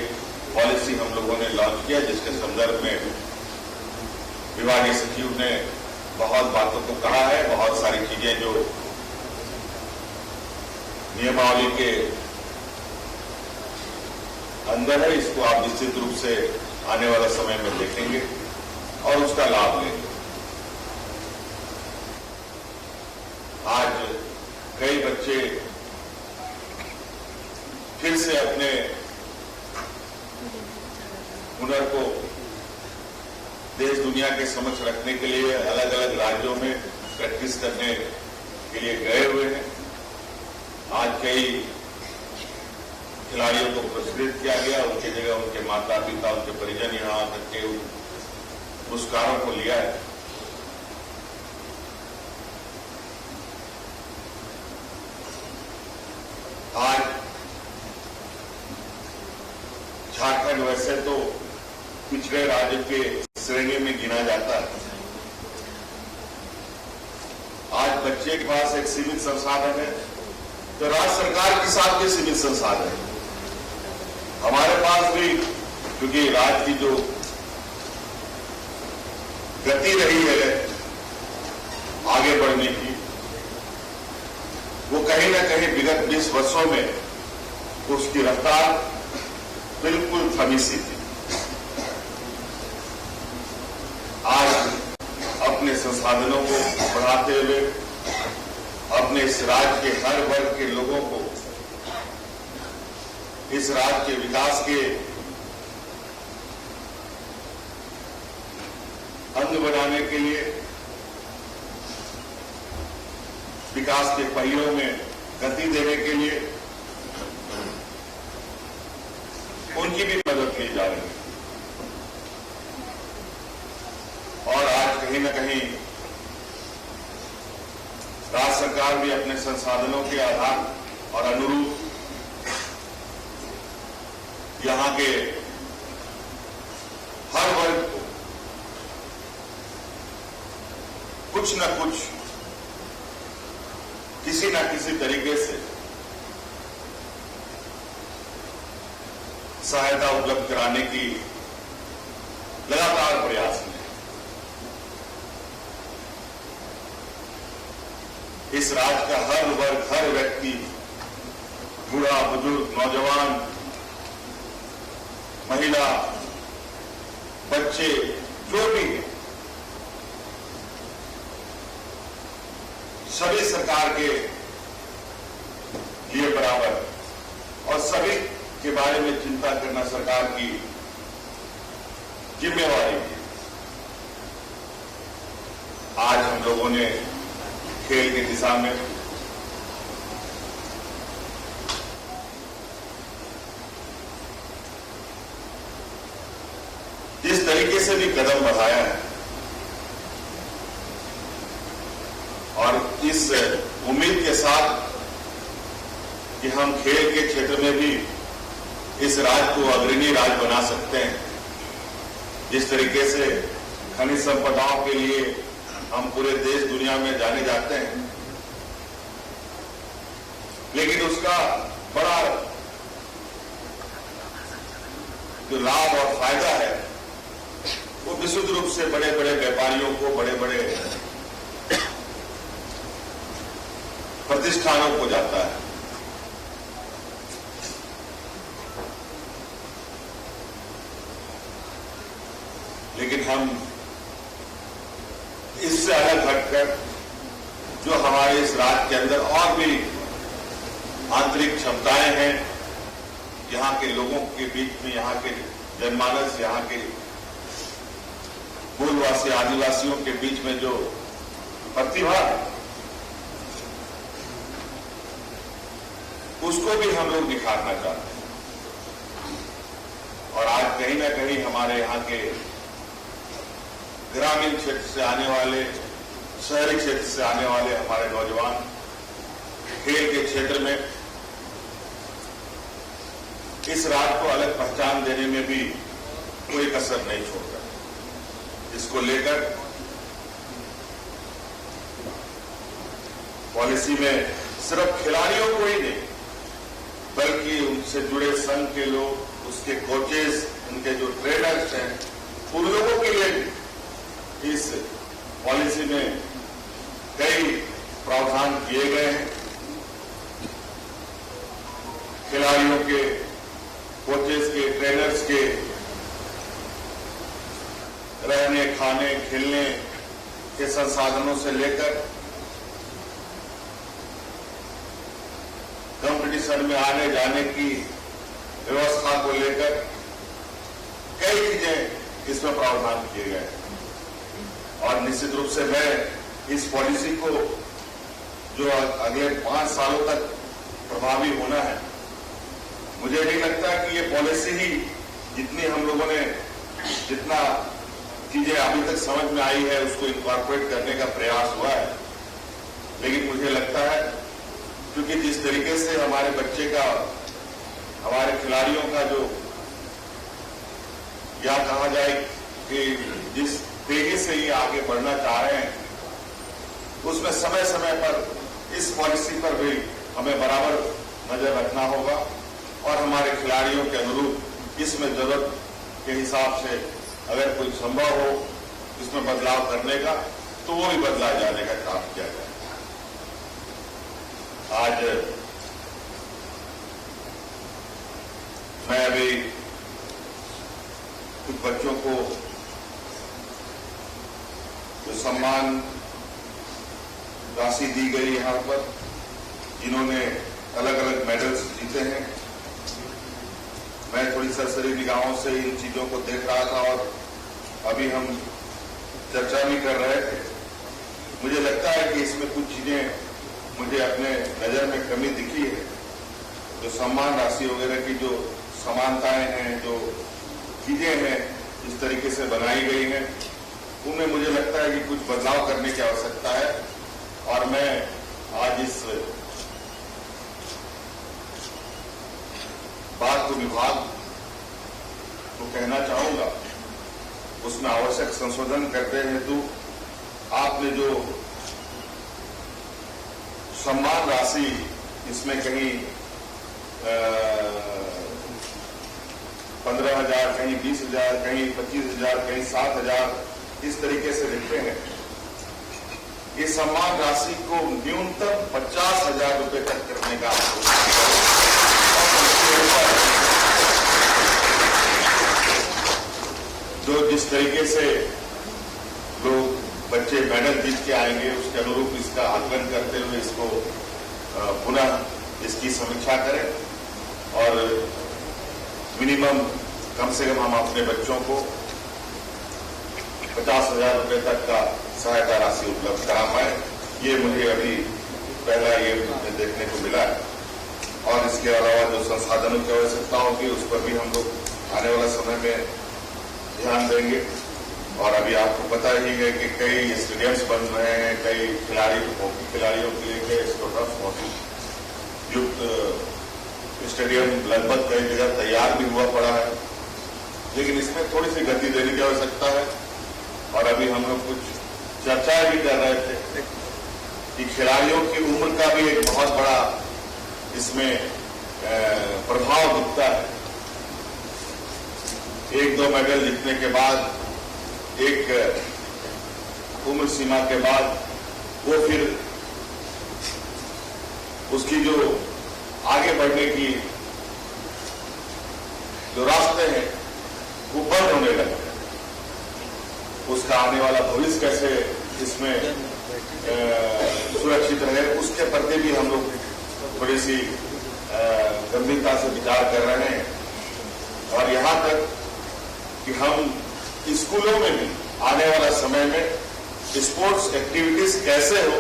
पॉलिसी हम लोगों ने लॉन्च किया, जिसके संदर्भ में विभागीय सचिव ने बहुत बातों को कहा है। बहुत सारी चीजें जो नियमावली के अंदर है, इसको आप निश्चित रूप से आने वाला समय में देखेंगे और उसका लाभ लेंगे। आज कई बच्चे फिर से अपने हुनर को देश दुनिया के समक्ष रखने के लिए अलग अलग राज्यों में प्रैक्टिस करने के लिए गए हुए हैं। आज कई खिलाड़ियों को पुरस्कृत किया गया, उनकी जगह उनके माता पिता, उनके परिजन यहां आकर के पुरस्कारों को लिया है। आज झारखंड वैसे तो पिछड़े राज्य के श्रेणी में गिना जाता है। आज बच्चे के पास एक सीमित संसाधन है, तो राज्य सरकार के साथ भी सीमित संसाधन है। हमारे पास भी, क्योंकि राज्य की जो गति रही है आगे बढ़ने की, वो कहीं ना कहीं विगत 20 वर्षों में उसकी रफ्तार बिल्कुल थमी सी थी। आज अपने संसाधनों को बढ़ाते हुए अपने इस राज्य के हर वर्ग के लोगों को इस राज्य के विकास के अंग बनाने के लिए, विकास के पहियों में गति देने के लिए उनकी भी मदद की जा रही है। और आज कहीं न कहीं राज्य सरकार भी अपने संसाधनों के आधार और अनुरूप यहां के हर वर्ग को कुछ न कुछ, किसी न किसी तरीके से सहायता उपलब्ध कराने की लगातार प्रयास में इस राज्य का हर वर्ग, हर व्यक्ति, बूढ़ा, बुजुर्ग, नौजवान, महिला, बच्चे, जो भी सभी सरकार के लिए बराबर और सभी के बारे में चिंता करना सरकार की जिम्मेवारी है। आज हम लोगों ने खेल की दिशा में जिस तरीके से भी कदम बढ़ाया है और इस उम्मीद के साथ कि हम खेल के क्षेत्र में भी इस राज्य को अग्रणी राज्य बना सकते हैं, जिस तरीके से खनिज संपदाओं के लिए हम पूरे देश दुनिया में जाने जाते हैं, लेकिन उसका बड़ा जो लाभ और फायदा है वो विशुद्ध रूप से बड़े बड़े व्यापारियों को, बड़े बड़े प्रतिष्ठानों को जाता है। लेकिन हम इससे अलग हटकर जो हमारे इस राज्य के अंदर और भी आंतरिक क्षमताएं हैं, यहाँ के लोगों के बीच में, यहाँ के जनमानस, यहाँ के मूलवासी आदिवासियों के बीच में जो प्रतिभा है, उसको भी हम लोग निखारना चाहते हैं। और आज कहीं ना कहीं हमारे यहाँ के ग्रामीण क्षेत्र से आने वाले, शहरी क्षेत्र से आने वाले हमारे नौजवान खेल के क्षेत्र में इस राज्य को अलग पहचान देने में भी कोई कसर नहीं छोड़ता। इसको लेकर पॉलिसी में सिर्फ खिलाड़ियों को ही नहीं, बल्कि उनसे जुड़े संघ के लोग, उसके कोचेस, उनके जो ट्रेनर्स हैं, उन लोगों के लिए इस पॉलिसी में कई प्रावधान किए गए हैं। खिलाड़ियों के, कोचेस के, ट्रेनर्स के रहने, खाने, खेलने के संसाधनों से लेकर कंपटीशन में आने जाने की व्यवस्था को लेकर कई चीजें इसमें प्रावधान किए गए हैं। और निश्चित रूप से मैं इस पॉलिसी को जो अगले 5 सालों तक प्रभावी होना है, मुझे नहीं लगता कि ये पॉलिसी ही जितनी हम लोगों ने जितना चीजें अभी तक समझ में आई है उसको इनकॉर्पोरेट करने का प्रयास हुआ है, लेकिन मुझे लगता है क्योंकि जिस तरीके से हमारे बच्चे का, हमारे खिलाड़ियों का जो या कहा जाए कि जिस तेजी से ये आगे बढ़ना चाह रहे हैं, उसमें समय समय पर इस पॉलिसी पर भी हमें बराबर नजर रखना होगा और हमारे खिलाड़ियों के अनुरूप इसमें जरूरत के हिसाब से अगर कोई संभव हो इसमें बदलाव करने का, तो वो भी बदला जाने का काम किया जाए। आज मैं अभी कुछ बच्चों को जो सम्मान राशि दी गई यहाँ पर, जिन्होंने अलग अलग मेडल्स जीते हैं, मैं थोड़ी सरसरी निगाहों से इन चीजों को देख रहा था और अभी हम चर्चा भी कर रहे थे। मुझे लगता है कि इसमें कुछ चीजें मुझे अपने नजर में कमी दिखी है। जो सम्मान राशि वगैरह की जो समानताएं हैं, जो चीजें हैं इस तरीके से बनाई गई हैं, उनमें मुझे लगता है कि कुछ बदलाव करने की आवश्यकता है। और मैं आज इस बात को विभाग को कहना चाहूंगा, उसमें आवश्यक संशोधन करते हेतु आपने जो सम्मान राशि इसमें कहीं 15,000, कहीं 20,000, कहीं 25,000, कहीं 7,000 इस तरीके से लिखते हैं। ये सम्मान राशि को न्यूनतम 50,000 रुपए तक करने का जो जिस तरीके से लोग बच्चे मेडल जीत के आएंगे, उसके अनुरूप इसका आकलन करते हुए इसको पुनः इसकी समीक्षा करें और मिनिमम कम से कम हम अपने बच्चों को 50,000 रुपए तक का सहायता राशि उपलब्ध करा पाए। ये मुझे अभी पहला ये देखने को मिला है और इसके अलावा जो संसाधनों की आवश्यकता होगी उस पर भी हम लोग आने वाला समय में ध्यान देंगे। और अभी आपको पता ही है कि कई स्टेडियम्स बन रहे हैं, कई हॉकी खिलाड़ियों के लिए कई स्टोटर्स हॉकी युक्त स्टेडियम लगभग कई जगह तैयार भी हुआ पड़ा है, लेकिन इसमें थोड़ी सी गति देने की आवश्यकता है। और अभी हम लोग कुछ चर्चाएं भी कर रहे थे कि खिलाड़ियों की उम्र का भी एक बहुत बड़ा इसमें प्रभाव दिखता है। 1-2 मेडल जीतने के बाद, एक उम्र सीमा के बाद वो फिर उसकी जो आगे बढ़ने की जो रास्ते हैं वो बंद होने लगते हैं। उसका आने वाला भविष्य कैसे इसमें सुरक्षित रहे, उसके प्रति भी हम लोग थोड़ी सी गंभीरता से विचार कर रहे हैं। और यहां तक कि हम स्कूलों में भी आने वाला समय में स्पोर्ट्स एक्टिविटीज कैसे हो,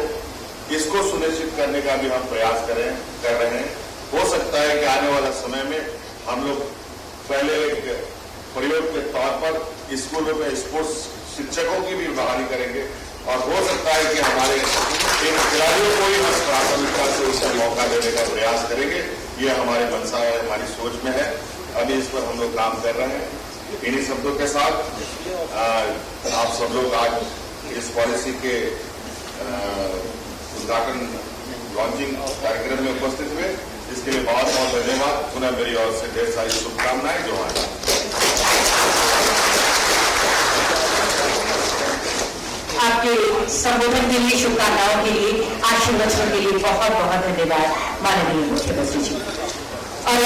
इसको सुनिश्चित करने का भी हम प्रयास कर रहे हैं। हो सकता है कि आने वाला समय में हम लोग पहले एक प्रयोग के तौर पर स्कूलों में स्पोर्ट्स शिक्षकों की भी बहाली करेंगे और हो सकता है कि हमारे इन खिलाड़ियों को ही हम प्राथमिकता से उसका मौका देने का प्रयास करेंगे। ये हमारे मनसा है, हमारी सोच में है। अभी इस पर हम लोग काम कर रहे हैं। इन्हीं शब्दों के साथ आप सब लोग आज इस पॉलिसी के उद्घाटन लॉन्चिंग कार्यक्रम में उपस्थित हुए, इसके लिए बहुत बहुत धन्यवाद। पुनः मेरी ओर से ढेर सारी शुभकामनाएं। जोहार। आपके संबोधन के लिए, शुभकामनाओं के लिए, आशीर्वचनों के लिए बहुत बहुत धन्यवाद माननीय मुख्यमंत्री जी। और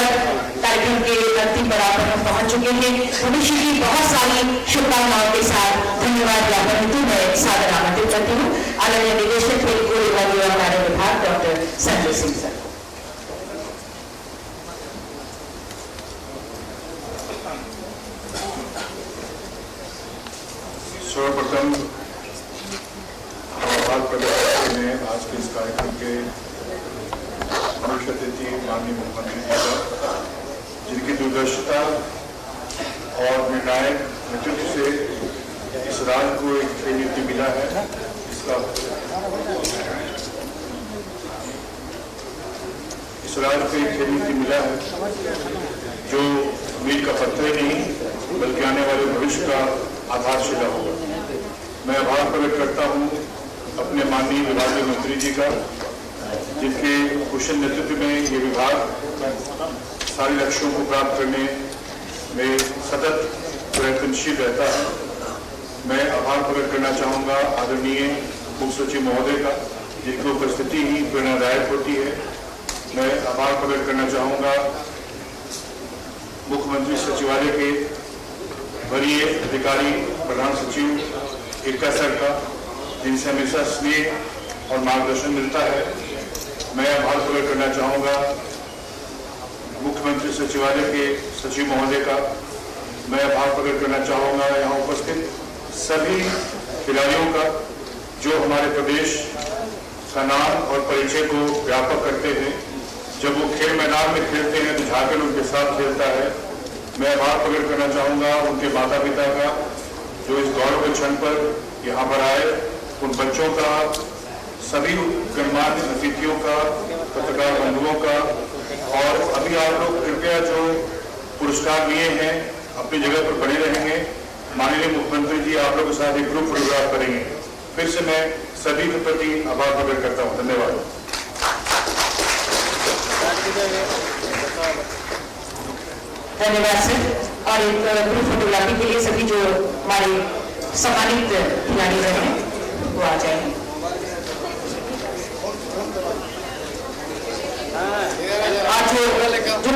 कार्यक्रम के अंतिम पड़ाव पर हम पहुंच चुके हैं। भविष्य की बहुत सारी शुभकामनाओं के साथ धन्यवाद ज्ञापन हेतु मैं सादर आमंत्रित करती हूँ आदरणीय निदेशक खेल कूद एवं युवा कार्य विभाग डॉक्टर संजय सिंह सर। सर्वप्रथम आभार प्रकट करते हैं आज के इस कार्यक्रम के मुख्य अतिथि माननीय मुख्यमंत्री जी का, जिनकी दूरदर्शिता और निर्णायक नेतृत्व से इस राज्य को एक खेल नीति मिला है। इस राज्य को एक खेल नीति मिला है जो मील का पत्थर ही नहीं बल्कि आने वाले भविष्य का आधारशिला होगा। मैं आभार प्रकट करता हूँ अपने माननीय विभागीय मंत्री जी का, जिनके कुशल नेतृत्व में ये विभाग सारे लक्ष्यों को प्राप्त करने में सतत प्रयत्नशील रहता है। मैं आभार प्रकट करना चाहूँगा आदरणीय मुख्य सचिव महोदय का, जिनकी उपस्थिति ही प्रेरणादायक होती है। मैं आभार प्रकट करना चाहूँगा मुख्यमंत्री सचिवालय के वरीय अधिकारी प्रधान सचिव एकता सर का, जिनसे हमेशा स्नेह और मार्गदर्शन मिलता है। मैं आभार प्रकट करना चाहूँगा मुख्यमंत्री सचिवालय के सचिव महोदय का। मैं आभार प्रकट करना चाहूँगा यहाँ उपस्थित सभी खिलाड़ियों का, जो हमारे प्रदेश का नाम और परिचय को व्यापक करते हैं। जब वो खेल मैदान में खेलते हैं तो झारखंड उनके साथ खेलता है। मैं आभार प्रकट करना चाहूँगा उनके माता पिता का, जो इस गौरव के क्षण पर यहाँ पर आए, उन बच्चों का, सभी गणमान्य अतिथियों का, पत्रकार बंधुओं का। और अभी आप लोग कृपया जो पुरस्कार लिए हैं अपनी जगह पर बने रहेंगे। माननीय मुख्यमंत्री जी आप लोग के साथ एक ग्रुप फोटोग्राफ करेंगे। फिर से मैं सभी के प्रति आभार प्रकट करता हूँ। धन्यवाद। धन्यवाद सर। और एक ग्रुप फोटोग्राफी के लिए सभी जो हमारे सम्मानित खिलाड़ी रहे हैं वो आ जाएंगे। आज जो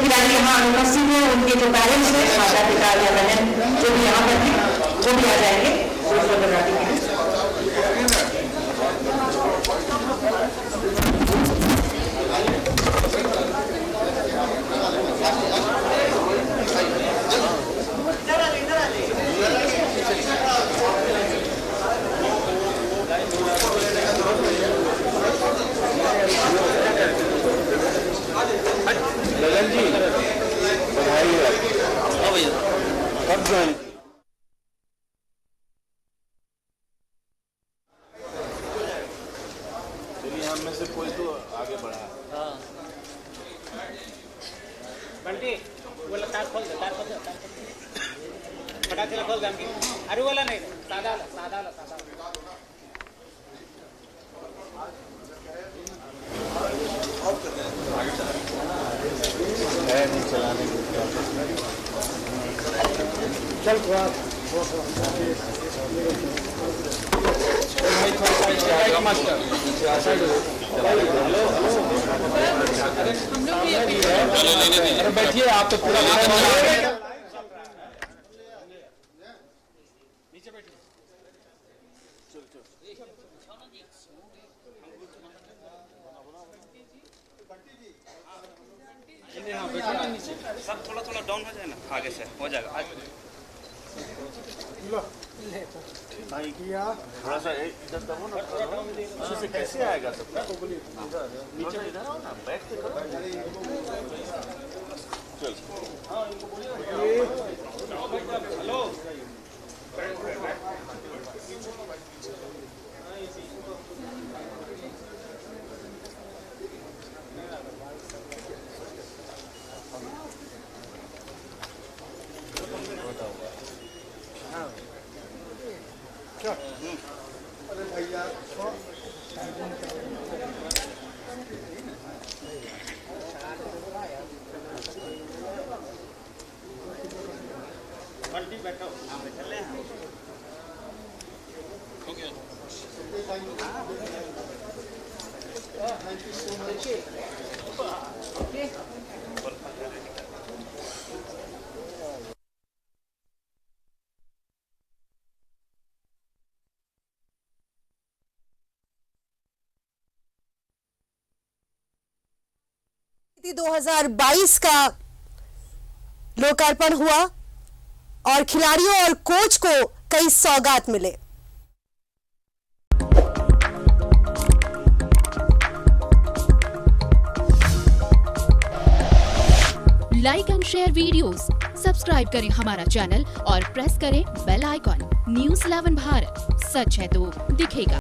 खिलाड़ी यहाँ अनुपस्थित हैं, उनके जो पेरेंट्स हैं, माता पिता या बहन जो भी यहाँ पर थे, वो भी आ जाएंगे ग्रुप फोटोग्राफी के लिए। में से कोई तो आगे बढ़ा है। बंटी वो तार खोल दे, तार खोल दे, फटाक से खोल दे। अरे वाला नहीं, सादा वाला, सादा वाला, सादा वाला। है नहीं चलाने की चल अरे बैठिए आप तो पूरा नीचे बैठिए। सब थोड़ा थोड़ा डाउन हो जाए ना, आगे से हो जाएगा। भाई किया थोड़ा सा इधर दबो ना, उससे कैसे आएगा सब? नीचे इधर आओ ना, बैठ के करो। चल हेलो अरे भैया बंटी बैठो, चल रहे हैं। हो गया। Thank you so much. नीति 2022 का लोकार्पण हुआ और खिलाड़ियों और कोच को कई सौगात मिले। Like and share videos, subscribe करें हमारा चैनल और प्रेस करें बेल आइकॉन। News 11 भारत, सच है तो दिखेगा।